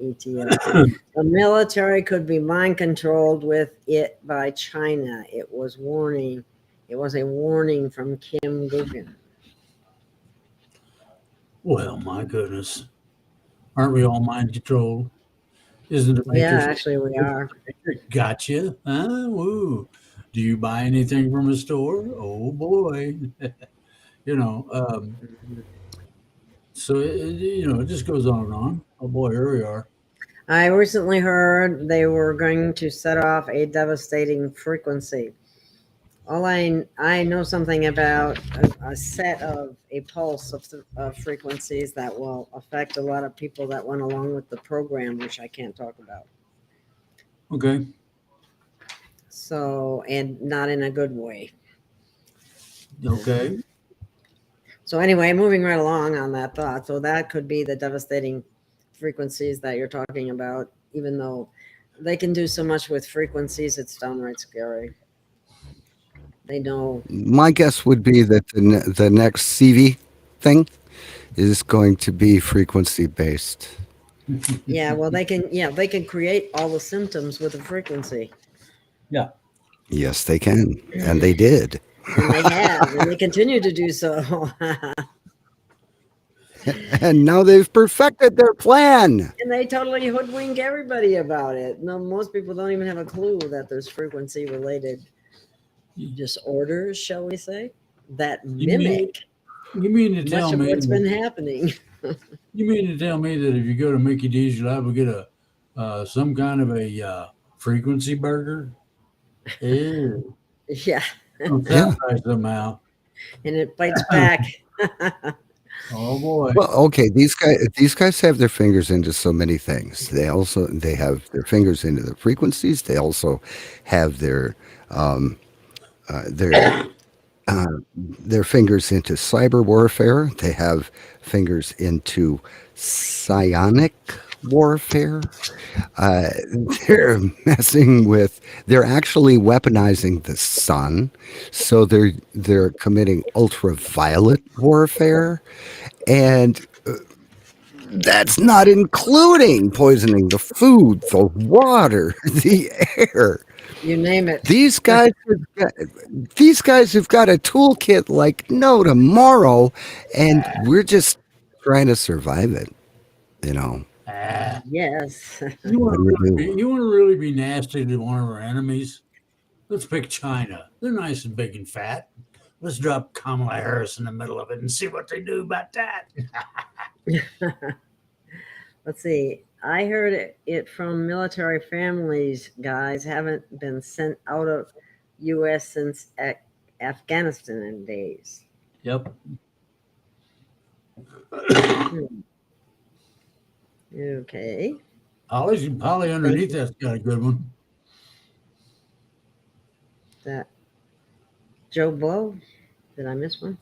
ETL. The military could be mind controlled with it by China. It was warning. It was a warning from Kim Guggen. Well, my goodness. Aren't we all mind controlled? Isn't the Yeah, Matrix? actually, we are. Gotcha. Huh? Woo. Do you buy anything from a store? Oh boy. you know, um, so it just goes on and on. Oh boy, here we are. I recently heard they were going to set off a devastating frequency. All I know something about a set of a pulse of frequencies that will affect a lot of people that went along with the program, which I can't talk about. Okay. So, and not in a good way. Okay. So anyway, moving right along on that thought. So that could be the devastating frequencies that you're talking about, even though they can do so much with frequencies, it's downright scary. They know. My guess would be that the next CV thing is going to be frequency based. Yeah, well, they can create all the symptoms with a frequency. Yeah. Yes, they can, and they did. And they have, and they continue to do so. And now they've perfected their plan. And they totally hoodwink everybody about it. No, most people don't even have a clue that there's frequency related disorders, shall we say, that You mean, mimic you mean to much tell of me what's been that, happening. you mean to tell me that if you go to Mickey D's, you'll ever get a some kind of a frequency burger? Ew. Yeah, Don't Yeah. sound right somehow. and it bites back. Oh boy. Well, okay, these guys have their fingers into so many things. They have their fingers into the frequencies. They also have um, uh, their uh, their fingers into cyber warfare. They have fingers into psionic warfare. Uh, they're messing with. They're actually weaponizing the sun, so they're committing ultraviolet warfare, and that's not including poisoning the food, the water, the air. You name it. These guys, these guys have got a toolkit like no tomorrow, and we're just trying to survive it. You know, Ah, Yes. you want what do we to do? really you want to really be nasty to one of our enemies? Let's pick China. They're nice and big and fat. Let's drop Kamala Harris in the middle of it and see what they do about that. Let's see. I heard it from military families, guys, haven't been sent out of U.S. since Afghanistan days. Yep. Okay. Polly underneath that's got a good one. That Joe Blow. Did I miss one?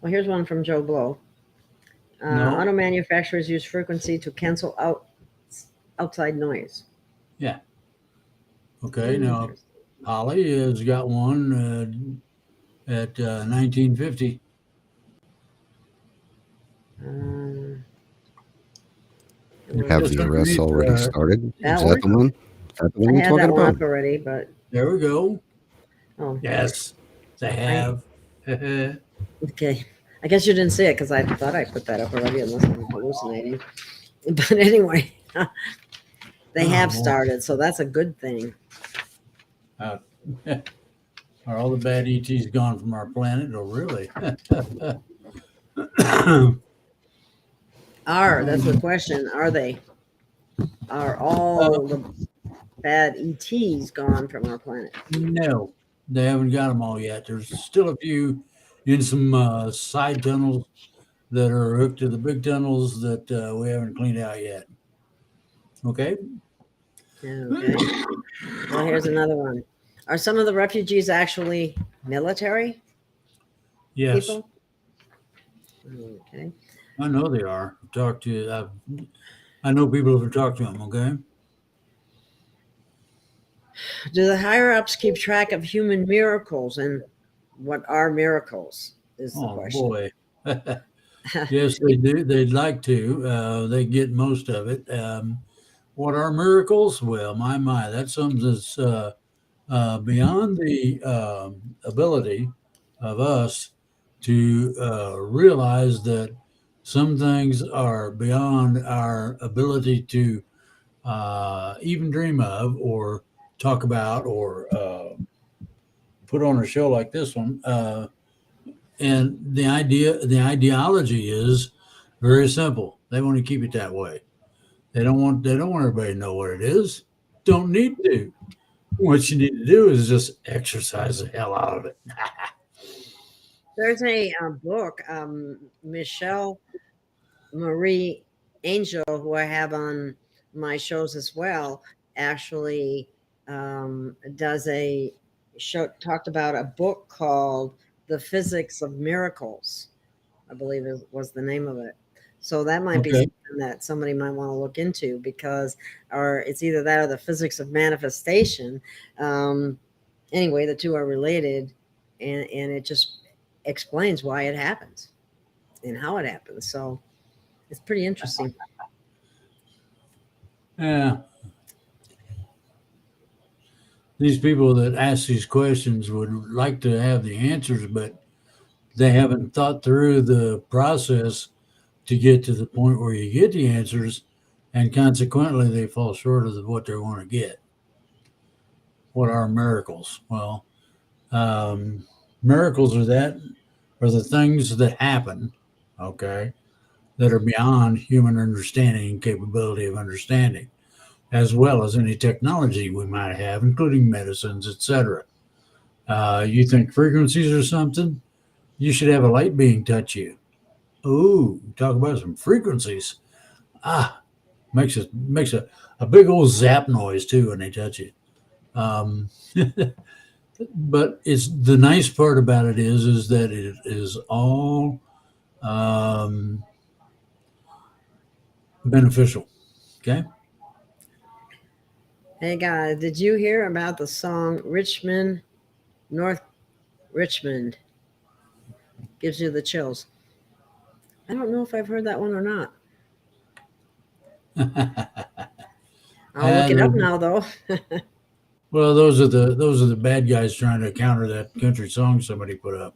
Well, here's one from Joe Blow. No. Auto manufacturers use frequency to cancel out outside noise. Yeah. Okay. Now Polly has got one at 1950. Um, Have Just the arrests underneath, already started? that Is one? that the one? Is that the one I you're had talking that one about? up already, but There we go. oh, Yes, they have. okay. I guess you didn't see it because I thought I put that up already, unless I'm hallucinating. But anyway, they Oh, have boy. started, so that's a good thing. Are all the bad ETs gone from our planet? Oh, really? That's the question. Are they? Are all the bad ETs gone from our planet? No, they haven't got them all yet. There's still a few in some side tunnels that are hooked to the big tunnels that we haven't cleaned out yet. Okay. Okay. Well, here's another one. Are some of the refugees actually military Yes, people? Okay. I know they are. I've talked to. I know people who've talked to them. Okay. Do the higher ups keep track of human miracles, and what are miracles? Is the Oh question. boy. Yes, they do. They'd like to. They get most of it. What are miracles? Well, my, that's something that's beyond the ability of us to realize that some things are beyond our ability to even dream of or talk about or put on a show like this one. And the ideology is very simple. They want to keep it that way. They don't want everybody to know what it is. Don't need to. What you need to do is just exercise the hell out of it. There's a book, Michelle Marie Angel, who I have on my shows as well, actually does a show, talked about a book called The Physics of Miracles, I believe it was the name of it. So that might be Okay. something that somebody might want to look into, because, or it's either that or the physics of manifestation. Anyway, the two are related, and it just explains why it happens and how it happens. So it's pretty interesting. Yeah. These people that ask these questions would like to have the answers, but they haven't thought through the process to get to the point where you get the answers, and consequently they fall short of what they want to get. What are miracles? Well, Miracles are the things that happen, okay, that are beyond human understanding and capability of understanding, as well as any technology we might have, including medicines, etc. You think frequencies are something? You should have a light being touch you. Ooh, talk about some frequencies. Ah, makes a big old zap noise too when they touch you. Um, but it's the nice part about it is that it is all um, beneficial. Okay. Hey guys, did you hear about the song Richmond, North Richmond? Gives you the chills. I don't know if I've heard that one or not. I'll look it up now though. Well, those are the bad guys trying to counter that country song somebody put up.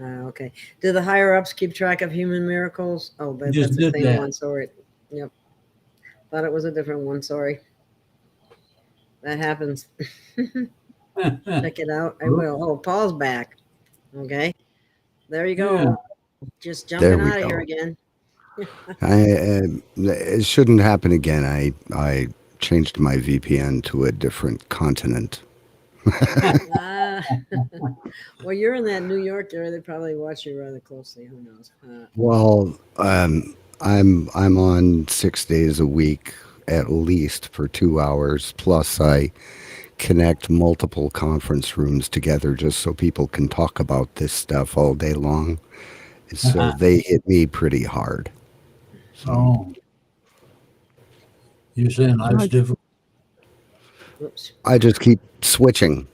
Okay. Do the higher ups keep track of human miracles? Oh, You just that's the did same that. one. Sorry. Yep. Thought it was a different one. Sorry. That happens. Check it out. I will. Oh, Paul's back. Okay. There you go. Yeah. Just There jumping we out of here go. again. It shouldn't happen again. I changed my VPN to a different continent. Ah. Well, you're in that New York area. They probably watch you rather closely. Who knows? Well, I'm on 6 days a week at least for 2 hours. Plus, I connect multiple conference rooms together just so people can talk about this stuff all day long. So they hit me pretty hard. So Oh, you're saying life's I, difficult? Whoops. I just keep switching.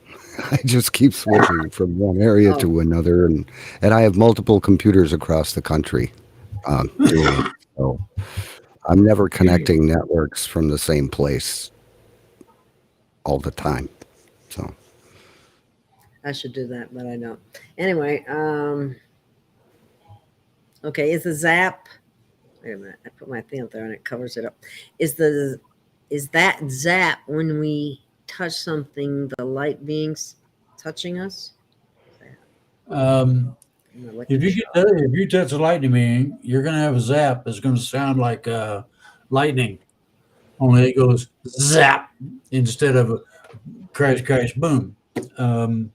I just keep switching from one area Oh, to another, and I have multiple computers across the country doing it. So I'm never connecting networks from the same place all the time. So I should do that, but I don't. Anyway, okay. Is the zap? Wait a minute. I put my thing up there and it covers it up. Is that zap when we touch something, the light beings touching us? Um, An electric shock. if you touch a lightning being, you're going to have a zap that's going to sound like lightning, only it goes zap instead of a crash, crash, boom. Um,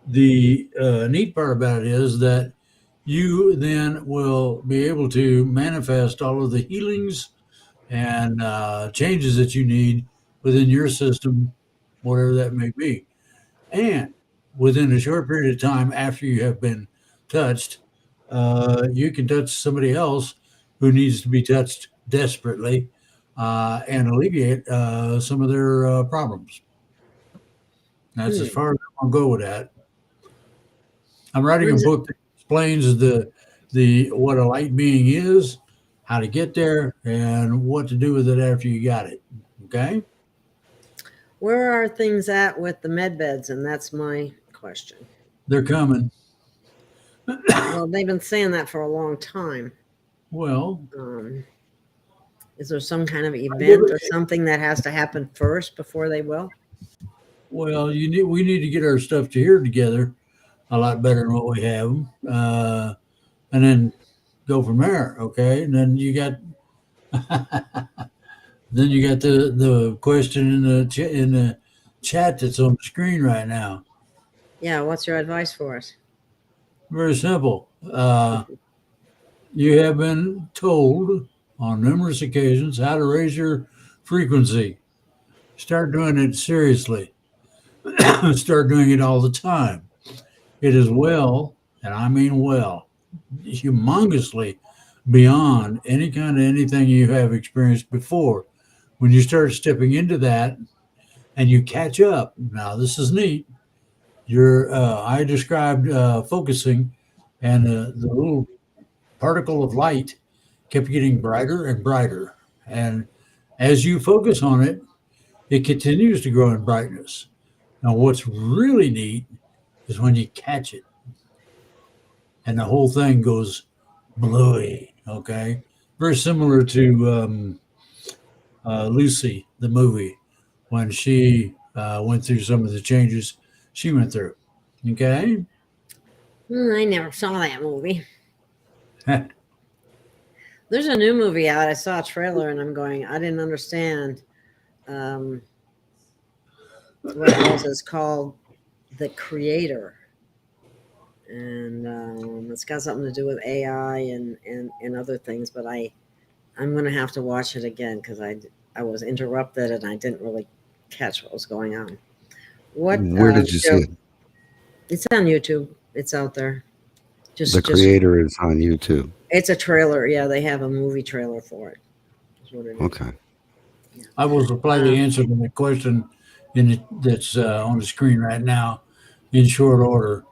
the neat part about it is that you then will be able to manifest all of the healings and changes that you need within your system, whatever that may be. And within a short period of time after you have been touched, you can touch somebody else who needs to be touched desperately and alleviate some of their problems. That's as far as I'm going to go with that. I'm writing a When's it? book that explains the what a light being is, how to get there, and what to do with it after you got it. Okay? Where are things at with the med beds? And that's my question. They're coming. Well, they've been saying that for a long time. Well, Is there some kind of give event or it, something that has to happen first before they will? well, we need to get our stuff to here together a lot better than what we have, and then go from there. Okay, and then you got the question in the chat that's on the screen right now. Yeah. What's your advice for us? Very simple. You have been told on numerous occasions how to raise your frequency. Start doing it seriously. Start doing it all the time. It is well, and I mean well, humongously beyond any kind of anything you have experienced before. When you start stepping into that and you catch up, now this is neat. I described focusing, and the little particle of light kept getting brighter and brighter. And as you focus on it, it continues to grow in brightness. Now, what's really neat is when you catch it and the whole thing goes bluey, okay? Very similar to Lucy, the movie, when she went through some of the changes she went through. Okay. I never saw that movie. There's a new movie out. I saw a trailer and I'm going, I didn't understand what it was. It's called The Creator. And it's got something to do with AI and other things, but I'm going to have to watch it again because I was interrupted and I didn't really catch what was going on. Where did you see it? It's on YouTube. It's out there. The Creator is on YouTube. It's a trailer. Yeah, they have a movie trailer for it. That's what it is. Okay. Yeah. I will supply the answer to the question that's on the screen right now in short order.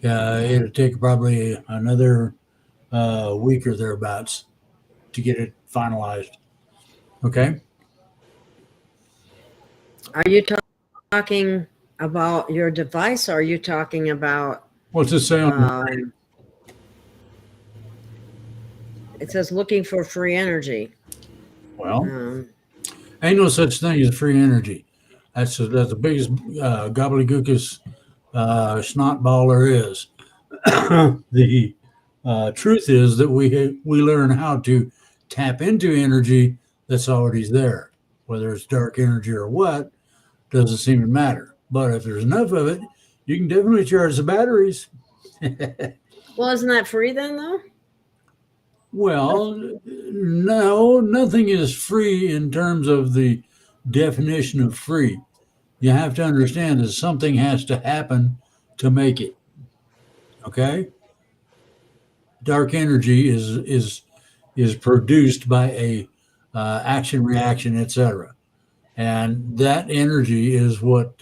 It'll take probably another week or thereabouts to get it finalized. Okay. Are you talking about your device, or are you talking about? What's it say on? It says looking for free energy. Well, ain't no such thing as free energy. That's the biggest gobbledygookus snot ball there is. The truth is that we learn how to tap into energy that's already there, whether it's dark energy or what, doesn't seem to matter. But if there's enough of it, you can definitely charge the batteries. Well, isn't that free then, though? Well, no, nothing is free in terms of the definition of free. You have to understand that something has to happen to make it. Okay? Dark energy is produced by a action, reaction, etc. And that energy is what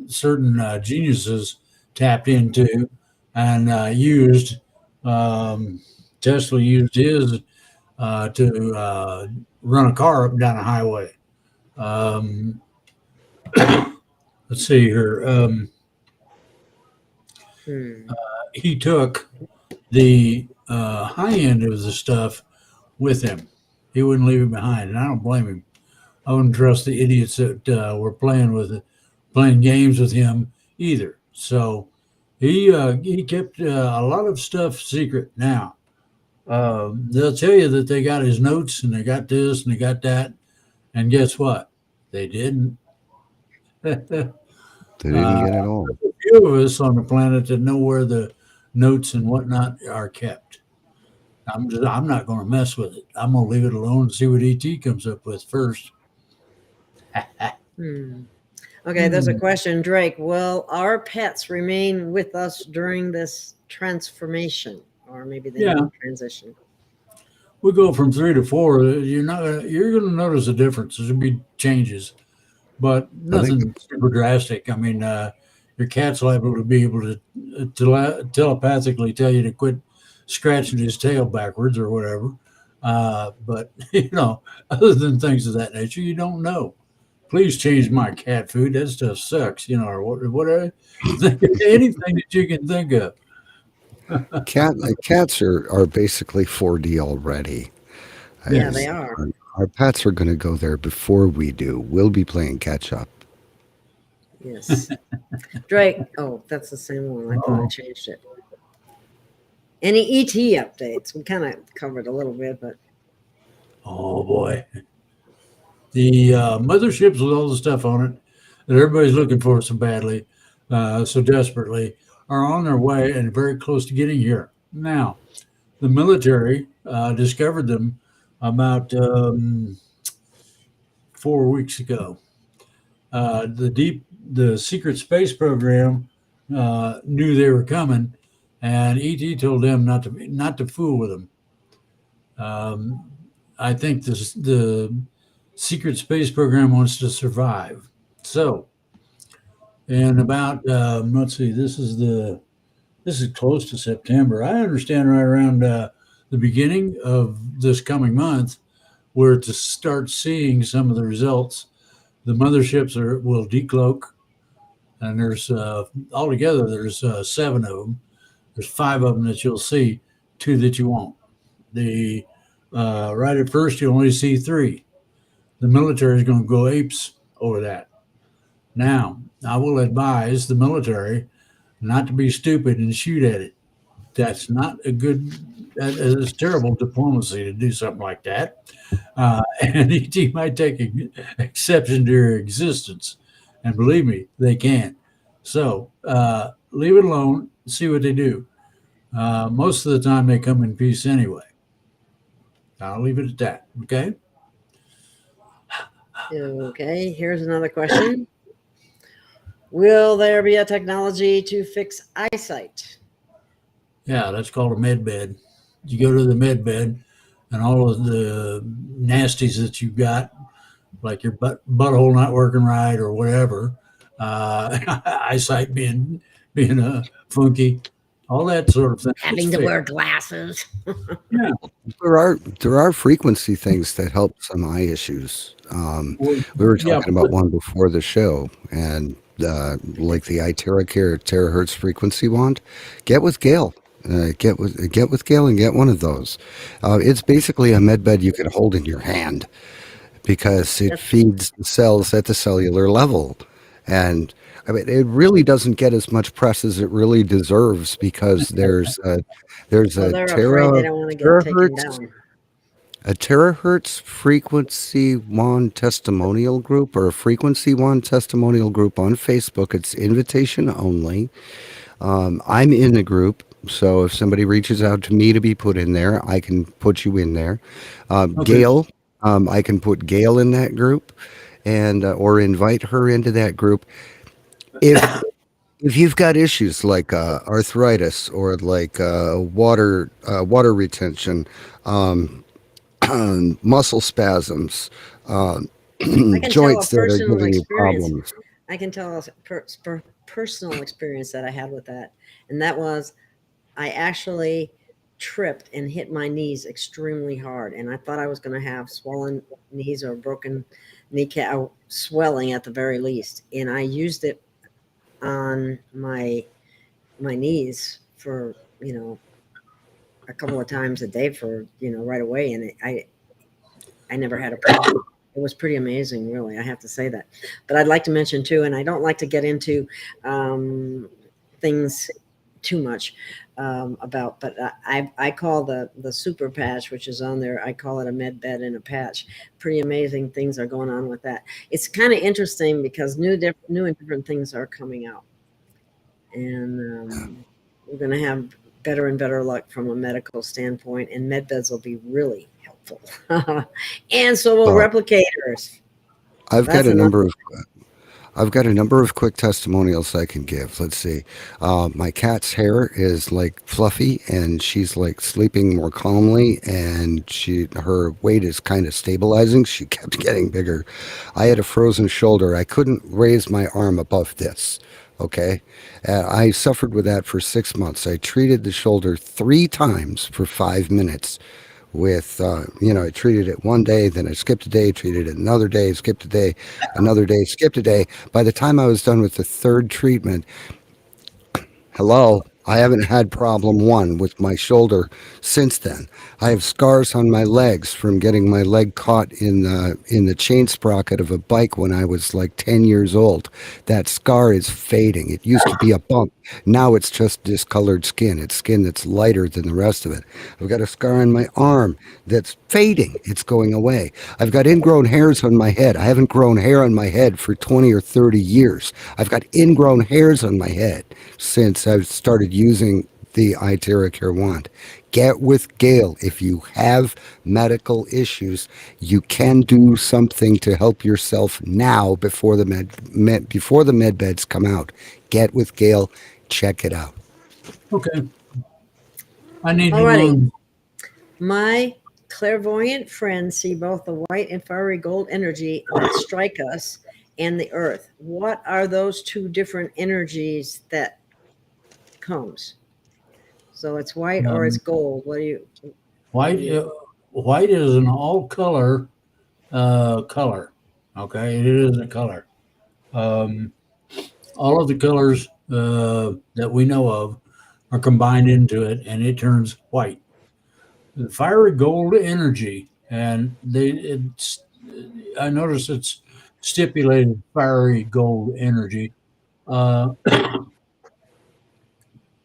certain geniuses tapped into and used. Tesla used his to run a car up and down a highway. Let's see here. He took the high end of the stuff with him. He wouldn't leave it behind, and I don't blame him. I wouldn't trust the idiots that were playing games with him either. So he kept a lot of stuff secret. Now they'll tell you that they got his notes and they got this and they got that, and guess what? They didn't. They didn't get it all. There's a few of us on the planet that know where the notes and whatnot are kept. I'm not going to mess with it. I'm going to leave it alone and see what ET comes up with first. Okay, there's a question, Drake. Will our pets remain with us during this transformation, or maybe they transition? We go from 3 to 4. You're going to notice a difference. There'll be changes, but nothing super drastic. I mean, your cat's liable to be able to telepathically tell you to quit scratching his tail backwards or whatever. But other than things of that nature, you don't know. Please change my cat food. That stuff sucks, or whatever. Anything that you can think of. Cats are basically 4D already. Yeah, they are. Our pets are going to go there before we do. We'll be playing catch up. Yes. Drake. Oh, that's the same one. I thought I changed it. Any ET updates? We kind of covered a little bit, but. Oh, boy. The motherships with all the stuff on it that everybody's looking for so badly, so desperately, are on their way and very close to getting here. Now, the military discovered them about 4 weeks ago. The secret space program knew they were coming, and ET told them not to fool with them. I think the secret space program wants to survive. So, and about let's see, this is close to September. I understand right around the beginning of this coming month, we're to start seeing some of the results. The motherships will decloak, and there's altogether there's 7 of them. There's 5 of them that you'll see, 2 that you won't. The right at first you only see 3. The military is going to go apes over that. Now, I will advise the military not to be stupid and shoot at it. That's not a good. That is terrible diplomacy to do something like that. And ET might take exception to your existence, and believe me, they can. So leave it alone. See what they do. Most of the time, they come in peace anyway. I'll leave it at that. Okay. Okay, here's another question. Will there be a technology to fix eyesight? Yeah, that's called a med bed. You go to the med bed, and all of the nasties that you've got, like your butthole not working right or whatever, eyesight being funky, all that sort of thing. Having to wear glasses. Yeah. There are frequency things that help some eye issues. We were talking about one before the show, and like the iTerracare terahertz frequency wand. Get with Gail. Get with Gail and get one of those. It's basically a med bed you can hold in your hand because it feeds the cells at the cellular level, and I mean it really doesn't get as much press as it really deserves because there's a They're afraid they don't want to get taken down. A terahertz frequency wand testimonial group, or a frequency wand testimonial group on Facebook. It's invitation only. I'm in the group, so if somebody reaches out to me to be put in there, I can put you in there. Okay. Gail, I can put Gail in that group, and or invite her into that group. If you've got issues like arthritis or like water retention, muscle spasms, joints that are giving you problems. I can tell a personal experience that I had with that. And that was, I actually tripped and hit my knees extremely hard. And I thought I was going to have swollen knees or broken kneecap, swelling at the very least. And I used it on my knees for, a couple of times a day for, right away. And I never had a problem. It was pretty amazing, really. I have to say that. But I'd like to mention too, and I don't like to get into things too much about, but I call the super patch, which is on there, I call it a med bed and a patch. Pretty amazing things are going on with that. It's kind of interesting because new and different things are coming out, and we're going to have better and better luck from a medical standpoint, and med beds will be really helpful. And so will replicators. I've got a number of quick testimonials I can give. Let's see. My cat's hair is like fluffy, and she's like sleeping more calmly, and her weight is kind of stabilizing. She kept getting bigger. I had a frozen shoulder. I couldn't raise my arm above this. Okay. I suffered with that for 6 months. I treated the shoulder 3 times for 5 minutes with, I treated it one day, then I skipped a day, treated it another day, skipped a day, another day, skipped a day. By the time I was done with the 3rd treatment, I haven't had problem 1 with my shoulder since then. I have scars on my legs from getting my leg caught in the chain sprocket of a bike when I was like 10 years old. That scar is fading. It used to be a bump. Now it's just discolored skin. It's skin that's lighter than the rest of it. I've got a scar on my arm that's fading. It's going away. I've got ingrown hairs on my head. I haven't grown hair on my head for 20 or 30 years. I've got ingrown hairs on my head since I've started using the iTerracare wand. Get with Gail. If you have medical issues, you can do something to help yourself now before the med beds come out. Get with Gail. Check it out. Okay. I need Alrighty. to know. My clairvoyant friends see both the white and fiery gold energy that strike us and the earth. What are those 2 different energies that comes? So it's white or it's gold. What do you? White is an all color color. Okay, it is a color. All of the colors that we know of are combined into it, and it turns white. The fiery gold energy, and I notice it's stipulated fiery gold energy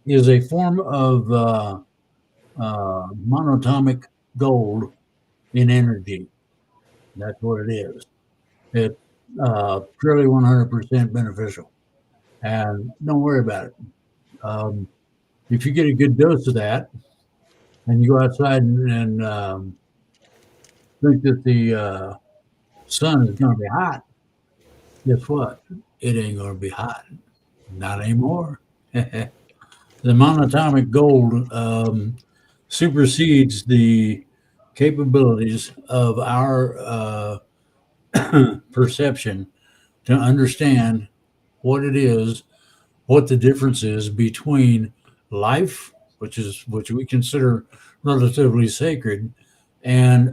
is a form of monatomic gold in energy. That's what it is. It's purely 100% beneficial. And don't worry about it. If you get a good dose of that and you go outside and think that the sun is going to be hot, guess what? It ain't going to be hot. Not anymore. The monatomic gold supersedes the capabilities of our perception to understand what it is, what the difference is between life, which we consider relatively sacred, and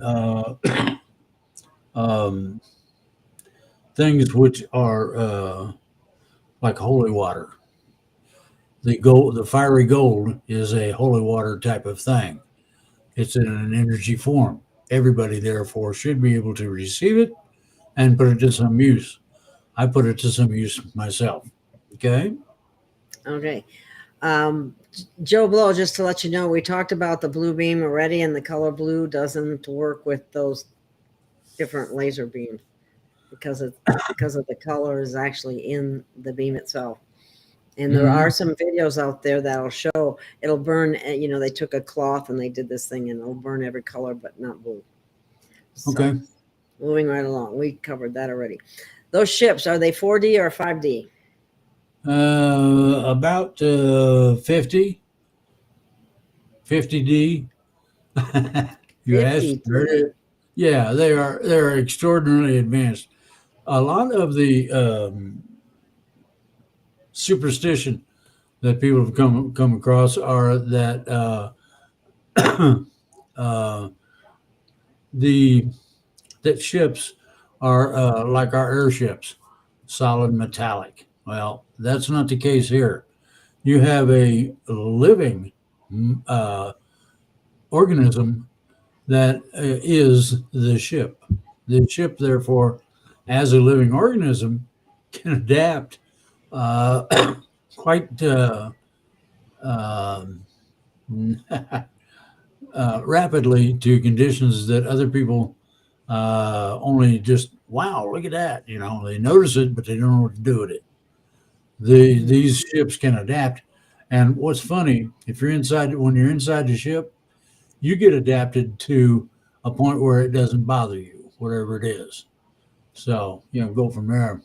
um, things which are like holy water. The fiery gold, is a holy water type of thing. It's in an energy form. Everybody, therefore, should be able to receive it and put it to some use. I put it to some use myself. Okay. Okay. Joe Blow, just to let you know, we talked about the blue beam already, and the color blue doesn't work with those different laser beams because of the color is actually in the beam itself. And there are some videos out there that'll show it'll burn. They took a cloth and they did this thing, and it'll burn every color but not blue. So, Okay. moving right along, we covered that already. Those ships, are they 4D or 5D? About 50D. You asked. 50D. Yeah, they're extraordinarily advanced. A lot of the superstition that people have come across are that that ships are like our airships, solid metallic. Well, that's not the case here. You have a living organism that is the ship. The ship, therefore, as a living organism, can adapt quite rapidly to conditions that other people only just, wow, look at that. They notice it, but they don't know what to do with it. These ships can adapt. And what's funny, when you're inside the ship, you get adapted to a point where it doesn't bother you, whatever it is. So, go from there.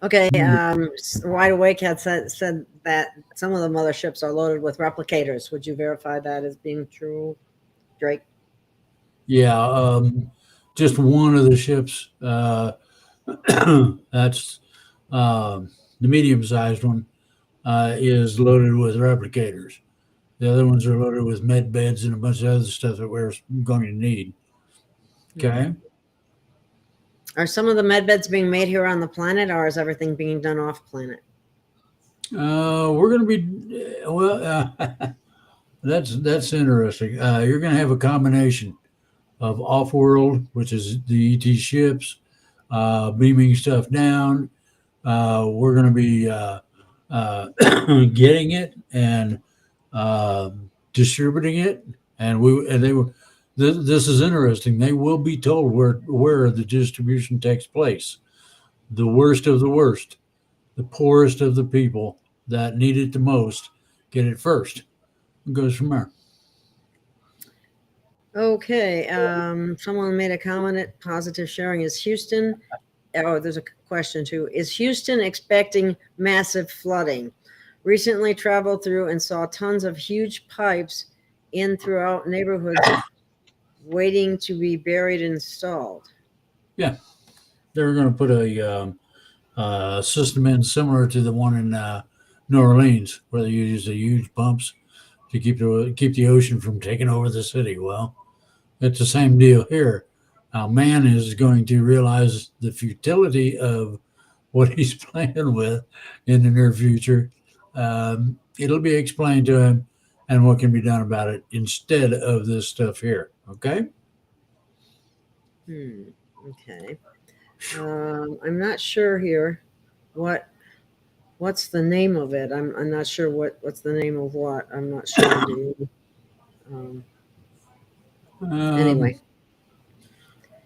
Okay. Wide Awake had said that some of the motherships are loaded with replicators. Would you verify that as being true, Drake? Yeah, just one of the ships. That's the medium-sized one is loaded with replicators. The other ones are loaded with med beds and a bunch of other stuff that we're going to need. Okay. Are some of the med beds being made here on the planet, or is everything being done off planet? We're going to be that's interesting. You're going to have a combination of off-world, which is the ET ships, beaming stuff down. We're going to be getting it and distributing it, this is interesting. They will be told where the distribution takes place. The worst of the worst, the poorest of the people that need it the most, get it first. It goes from there. Okay. Someone made a comment at Positive Sharing. Is Houston? Oh, there's a question too. Is Houston expecting massive flooding? Recently traveled through and saw tons of huge pipes in throughout neighborhoods waiting to be buried and installed. Yeah, they're going to put a system in similar to the one in New Orleans, where they use the huge pumps to keep the ocean from taking over the city. Well, it's the same deal here. Now, man is going to realize the futility of what he's playing with in the near future. It'll be explained to him and what can be done about it instead of this stuff here. Okay? Okay. I'm not sure here what's the name of it. I'm not sure what's the name of what. I'm not sure. Do you? Um, Anyway,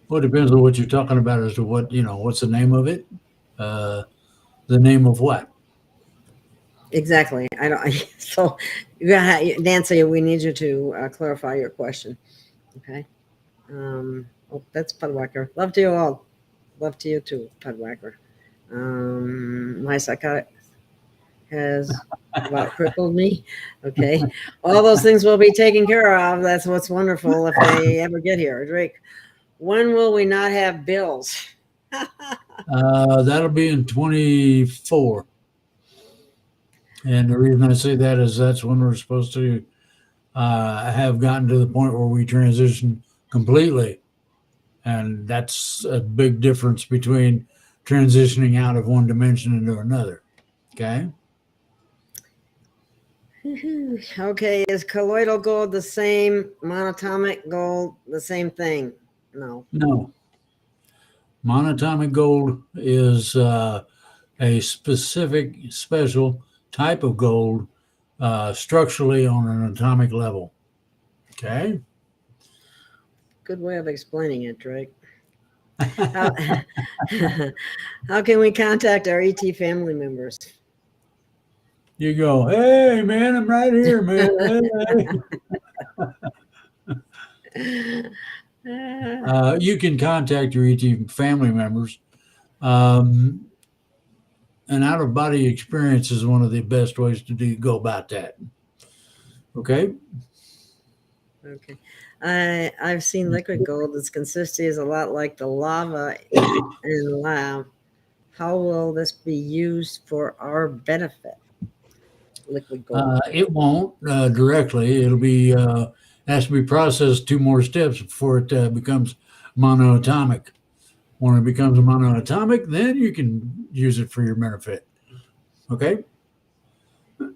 well, it depends on what you're talking about as to what, what's the name of it? The name of what? exactly. I don't. So, Nancy, we need you to clarify your question. Okay. Oh, that's Pudwacker. Love to you all. Love to you too, Pudwacker. My psychotic has about crippled me. Okay. All those things will be taken care of. That's what's wonderful if they ever get here. Drake, when will we not have bills? That'll be in 24. And the reason I say that is that's when we're supposed to have gotten to the point where we transition completely. And that's a big difference between transitioning out of one dimension into another. Okay. Okay, is colloidal gold the same? Monatomic gold the same thing? No. No. Monatomic gold is a specific, special type of gold structurally on an atomic level. Okay. Good way of explaining it, Drake. How, how can we contact our ET family members? You go, hey, man, I'm right here, man. You can contact your ET family members. An out of body experience is one of the best ways to go about that. Okay. Okay. I've seen liquid gold. Its consistency is a lot like the lava in lab. How will this be used for our benefit? Liquid gold. It won't directly. It'll be has to be processed 2 more steps before it becomes monoatomic. When it becomes monoatomic, then you can use it for your benefit. Okay.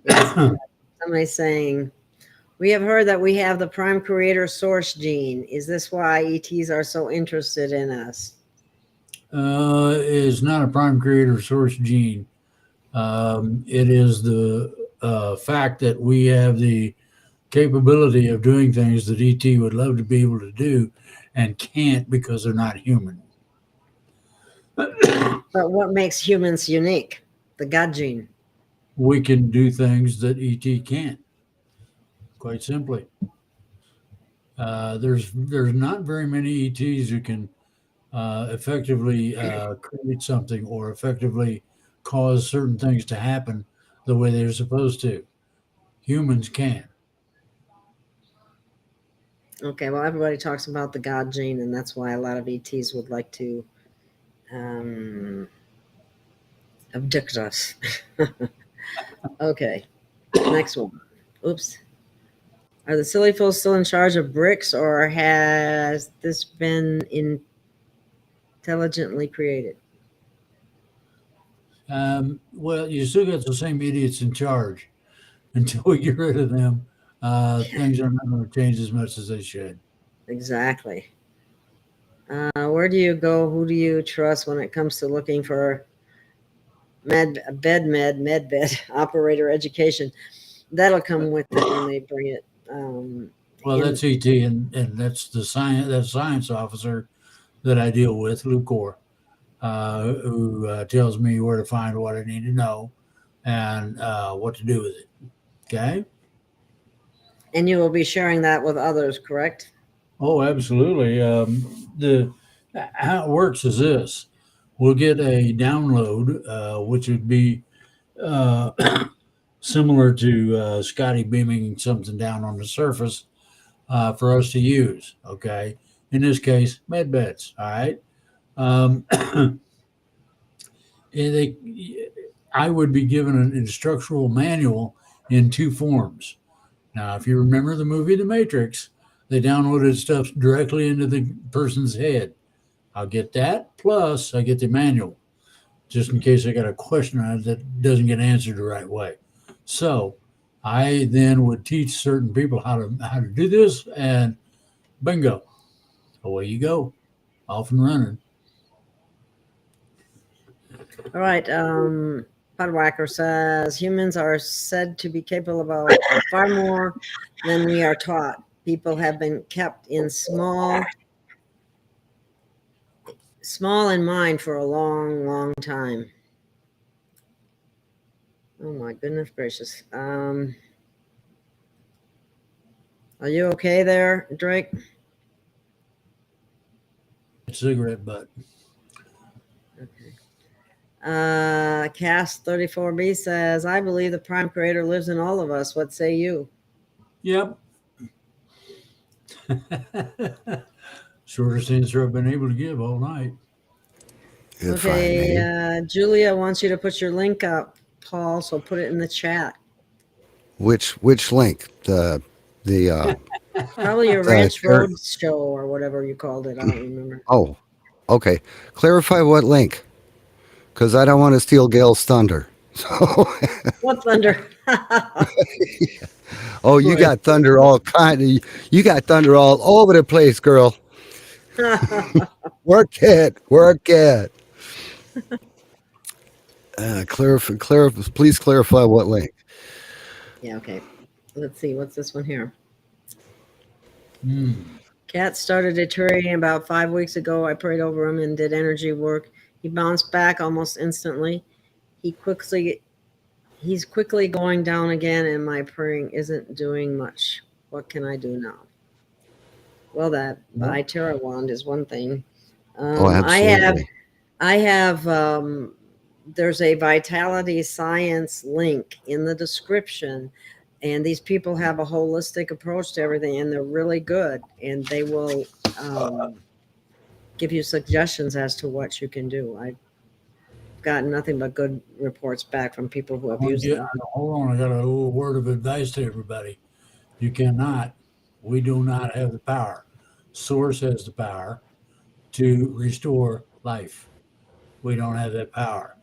Somebody's saying, we have heard that we have the prime creator source gene. Is this why ETs are so interested in us? It's not a prime creator source gene. It is the fact that we have the capability of doing things that ET would love to be able to do and can't because they're not human. But what makes humans unique? The God gene. We can do things that ET can't. Quite simply. There's not very many ETs who can effectively create something or effectively cause certain things to happen the way they're supposed to. Humans can. Okay, well, everybody talks about the God gene, and that's why a lot of ETs would like to abduct us. Okay, next one. Oops. Are the silly fools still in charge of bricks, or has this been intelligently created? Well, you still got the same idiots in charge. Until we get rid of them, things are not going to change as much as they should. Exactly. Where do you go? Who do you trust when it comes to looking for med bed operator education? That'll come with it when they bring it. Well, that's ET, and that's the science officer that I deal with, Lucor, who tells me where to find what I need to know and what to do with it. Okay. And you will be sharing that with others, correct? Oh, absolutely. How it works is this: we'll get a download, which would be similar to Scotty beaming something down on the surface for us to use. Okay, in this case, med beds. All right. I would be given an instructional manual in 2 forms. Now, if you remember the movie The Matrix, they downloaded stuff directly into the person's head. I'll get that, plus I get the manual, just in case I got a question on it that doesn't get answered the right way. So I then would teach certain people how to do this, and bingo, away you go, off and running. All right. Podwhacker says humans are said to be capable of far more than we are taught. People have been kept in small in mind for a long, long time. Oh my goodness gracious. Are you okay there, Drake? Cigarette butt. Okay. Cast 34B says, I believe the prime creator lives in all of us. What say you? Yep. Shortest answer I've been able to give all night. If I may. Okay, Julia wants you to put your link up, Paul, so put it in the chat. Which link? The Probably your Ranch Ter- Road show or whatever you called it. I don't remember. oh, okay. Clarify what link, because I don't want to steal Gail's thunder. So, What thunder? oh, you got thunder all kind of. You got thunder all over the place, girl. Work it. Please clarify what link. Yeah, okay. Let's see. What's this one here? Mm. Cat started deteriorating about 5 weeks ago. I prayed over him and did energy work. He bounced back almost instantly. He's quickly going down again, and my praying isn't doing much. What can I do now? Well, that iTerra wand is one thing. Absolutely. I have there's a Vitality Science link in the description, and these people have a holistic approach to everything, and they're really good, and they will give you suggestions as to what you can do. I've gotten nothing but good reports back from people who have used it. Hold on, I got a little word of advice to everybody. We do not have the power. Source has the power to restore life. We don't have that power.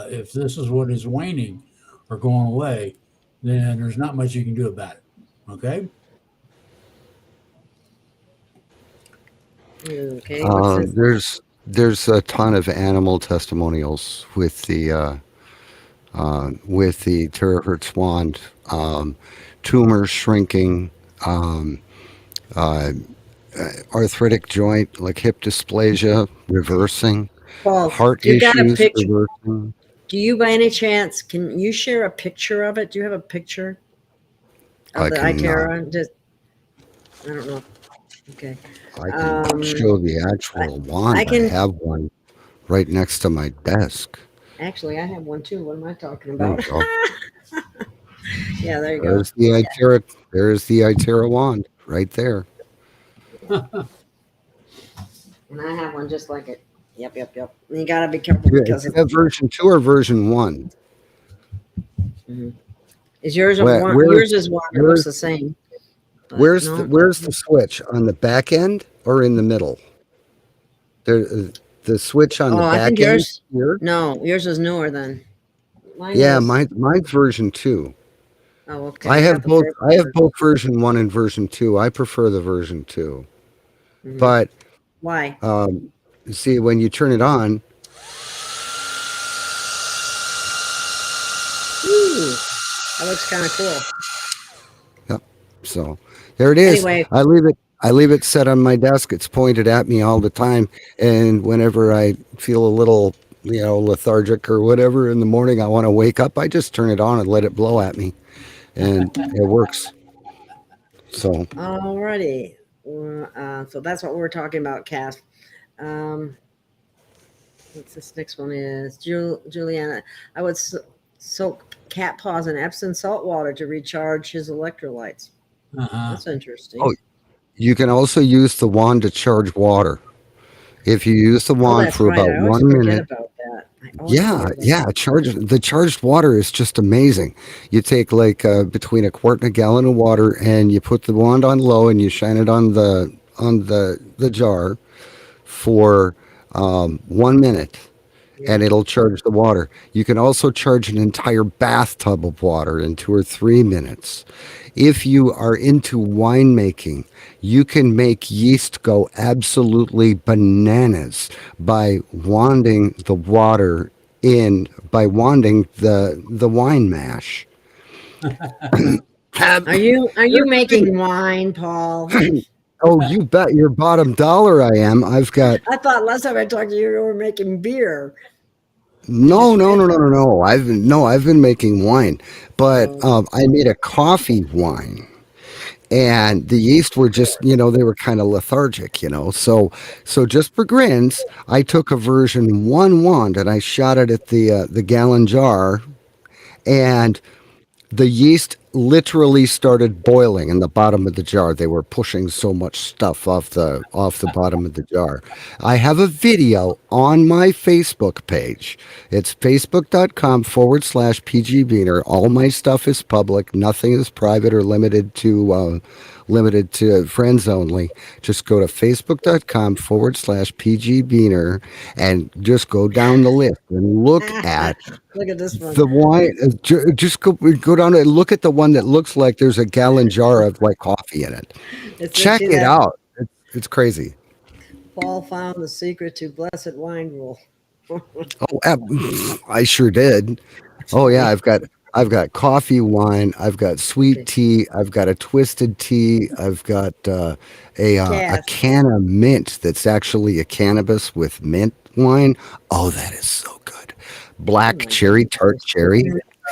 If this is what is waning or going away, then there's not much you can do about it. Okay? Okay. What's this? There's a ton of animal testimonials with the terahertz wand, tumors shrinking, arthritic joint like hip dysplasia reversing, Paul, heart you got a issues picture? reversing. Do you, by any chance, can you share a picture of it? Do you have a picture of I the cannot. iTerra? Just, I don't know. Okay. I can show the actual wand. I have one right next to my desk. Actually, I have one too. What am I talking There about? you go. Yeah, there you There's go. the iTerra. There's the iTerra wand right there. And I have one just like it. Yep. And you gotta be careful because Is that version 2 or version 1? Is yours Where- one? where- Yours is one that looks the same. But Where's no. where's the switch on the back end or in the middle? There, the switch on the I back think end yours. here. No, yours is newer than. Mine Yeah, is. mine's version 2. Oh, okay. I You have got the both. first I have version. both version 1 and version 2. I prefer the version 2. But Why? see, when you turn it on, Ooh, that looks kind of cool. yep. So there it is. Anyway. I leave it set on my desk. It's pointed at me all the time, and whenever I feel a little, lethargic or whatever in the morning, I want to wake up, I just turn it on and let it blow at me, and it works. So Alrighty. So that's what we're talking about, Cass. What's this next one is? Juliana. I would soak cat paws in Epsom salt water to recharge his electrolytes. That's interesting. Oh, you can also use the wand to charge water. If you use the wand for about 1 minute. About that. The charged water is just amazing. You take like between a quart and a gallon of water, and you put the wand on low, and you shine it on the jar for 1 minute, and it'll charge the water. You can also charge an entire bathtub of water in 2 or 3 minutes. If you are into winemaking, you can make yeast go absolutely bananas by wanding the water in by wanding the wine mash. Are you making wine, Paul? Oh, you bet your bottom dollar I am. I've got I thought last time I talked to you, you were making beer. no, just no, no, no, no, no. I've been making wine, but Oh, I made a coffee wine, and the yeast were just they were kind of lethargic, So just for grins, I took a version 1 wand and I shot it at the gallon jar, and the yeast literally started boiling in the bottom of the jar. They were pushing so much stuff off the bottom of the jar. I have a video on my Facebook page. It's facebook.com/PG Beaner. All my stuff is public. Nothing is private or limited to friends only. Just go to facebook.com/PG Beaner and just go down the list and look at look at this one. the wine. Just go down and look at the one that looks like there's a gallon jar of like coffee in it. Check it out. It's crazy. Paul found the secret to blessed wine rule. Oh, I sure did. Oh yeah, I've got coffee wine. I've got sweet tea. I've got a twisted tea. I've got a can of mint that's actually a cannabis with mint wine. Oh, that is so good. Black cherry, tart cherry.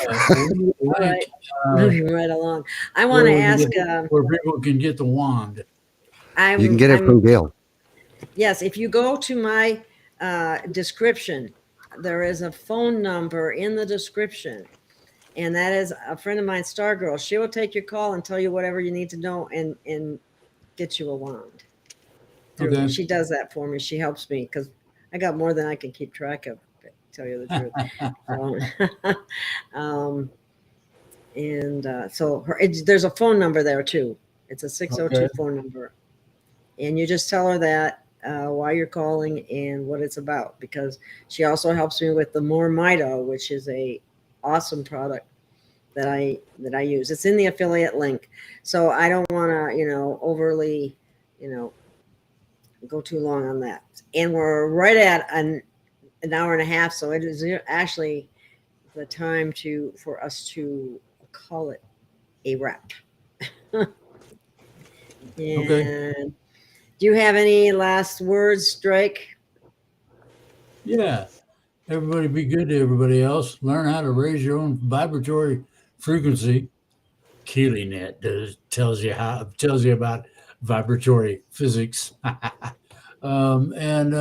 All right. Moving right along. I want to ask where people can get the wand. You can get it from Gail. Yes, if you go to my description, there is a phone number in the description, and that is a friend of mine, Stargirl. She will take your call and tell you whatever you need to know and get you a wand. Okay. She does that for me. She helps me because I got more than I can keep track of, to tell you the truth. So there's a phone number there too. It's a 602 phone number, and you just tell her that why you're calling and what it's about, because she also helps me with the More Mito, which is a awesome product that I use. It's in the affiliate link, so I don't want to overly go too long on that. And we're right at an hour and a half, so it is actually the time for us to call it a wrap. Okay. Do you have any last words, Drake? Yeah. Everybody be good to everybody else. Learn how to raise your own vibratory frequency. KeelyNet tells you about vibratory physics. And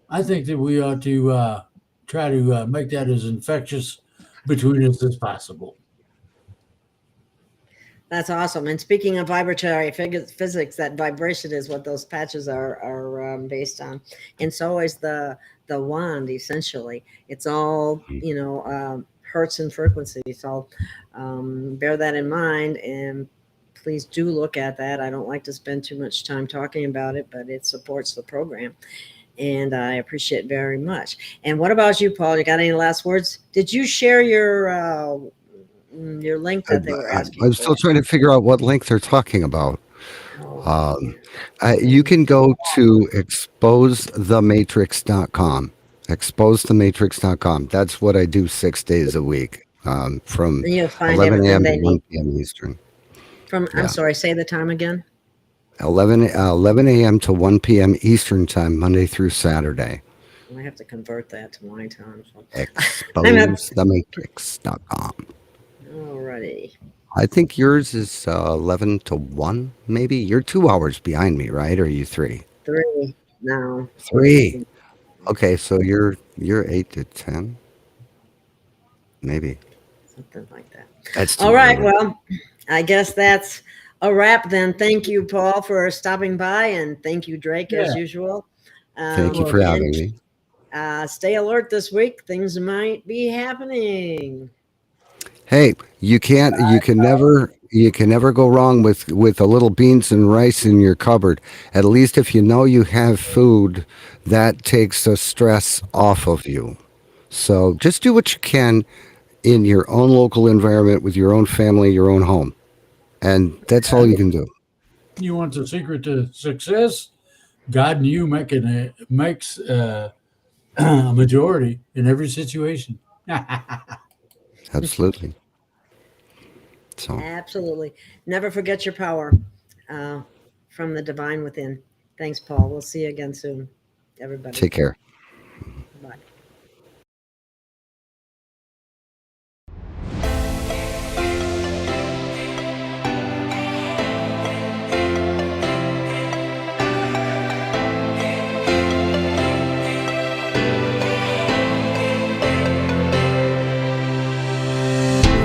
I think that we ought to try to make that as infectious between us as possible. That's awesome. And speaking of vibratory physics, that vibration is what those patches are based on, and so is the wand. Essentially, it's all hertz and frequency. So bear that in mind, and please do look at that. I don't like to spend too much time talking about it, but it supports the program, and I appreciate it very much. And what about you, Paul? You got any last words? Did you share your link that they were asking? I'm still trying to figure out what link they're talking about. You can go to exposethematrix.com. Exposethematrix.com. That's what I do 6 days a week, from 11 a.m. to 1 p.m. Eastern. I'm sorry, say the time again. 11 a.m. to 1 p.m. Eastern time, Monday through Saturday. I have to convert that to my time. So. Exposethematrix.com. Alrighty. I think yours is 11 to 1, maybe. You're 2 hours behind me, right? Or are you 3? 3 now. 3. Okay, so you're 8 to 10, maybe. Something like that. That's all right. Early. Well, I guess that's a wrap then. Thank you, Paul, for stopping by, and thank you, Drake, as usual. Thank you for having me. Stay alert this week. Things might be happening. Hey, you can never go wrong with a little beans and rice in your cupboard. At least if you know you have food, that takes the stress off of you. So just do what you can in your own local environment with your own family, your own home. And that's all you can do. You want the secret to success? God and you makes a majority in every situation. Absolutely. So Absolutely. Never forget your power from the divine within. Thanks, Paul. We'll see you again soon, everybody. take care. Bye.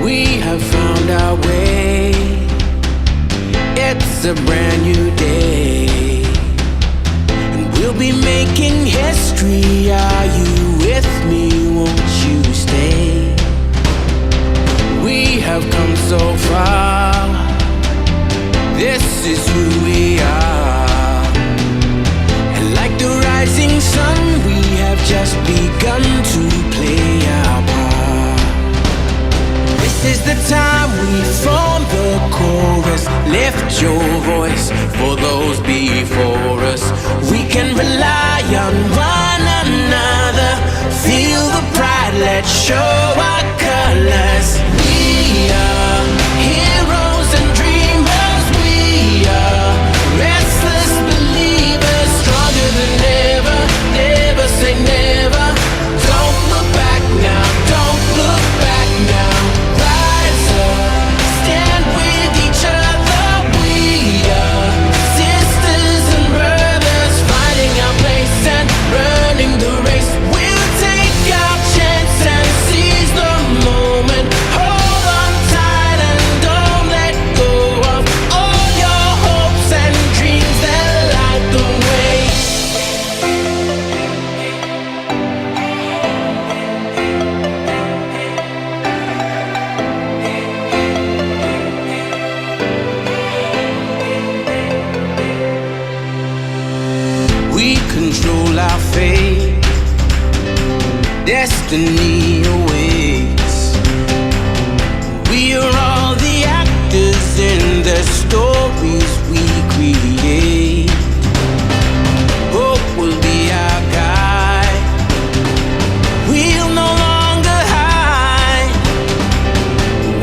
We have found our way. It's a brand new day, and we'll be making history. Are you with me? Won't you stay? We have come so far. This is who we are. And like the rising sun, we have just begun to play our part. This is the time we form the chorus. Lift your voice for those before us. We can rely on one another. Feel the pride, let's show our colors. We are heroes and dreamers. We are restless believers, stronger than ever. Never say never. Don't look back now. Don't look back now. Rise up, stand with each other. We are sisters and brothers, finding our place and running the race. We'll take our chance and seize the moment. Hold on tight and don't let go of all your hopes and dreams that light the way. We control our fate. Destiny awaits. We are all the actors in the stories we create. Hope will be our guide. We'll no longer hide.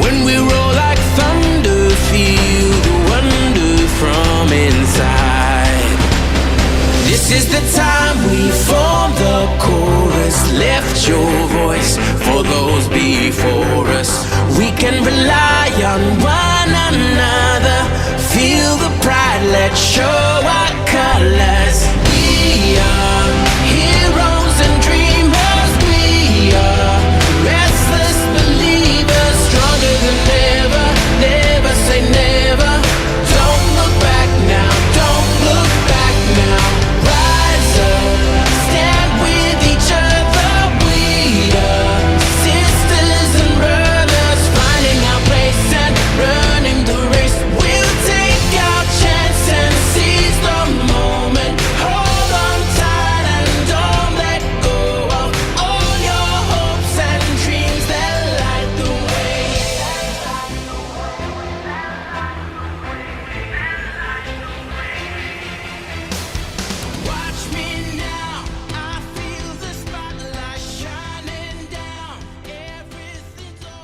When we roll like thunder, feel the wonder from inside. This is the time we form the chorus. Lift your voice for those before us. We can rely on one another. Feel the pride, let's show our colors.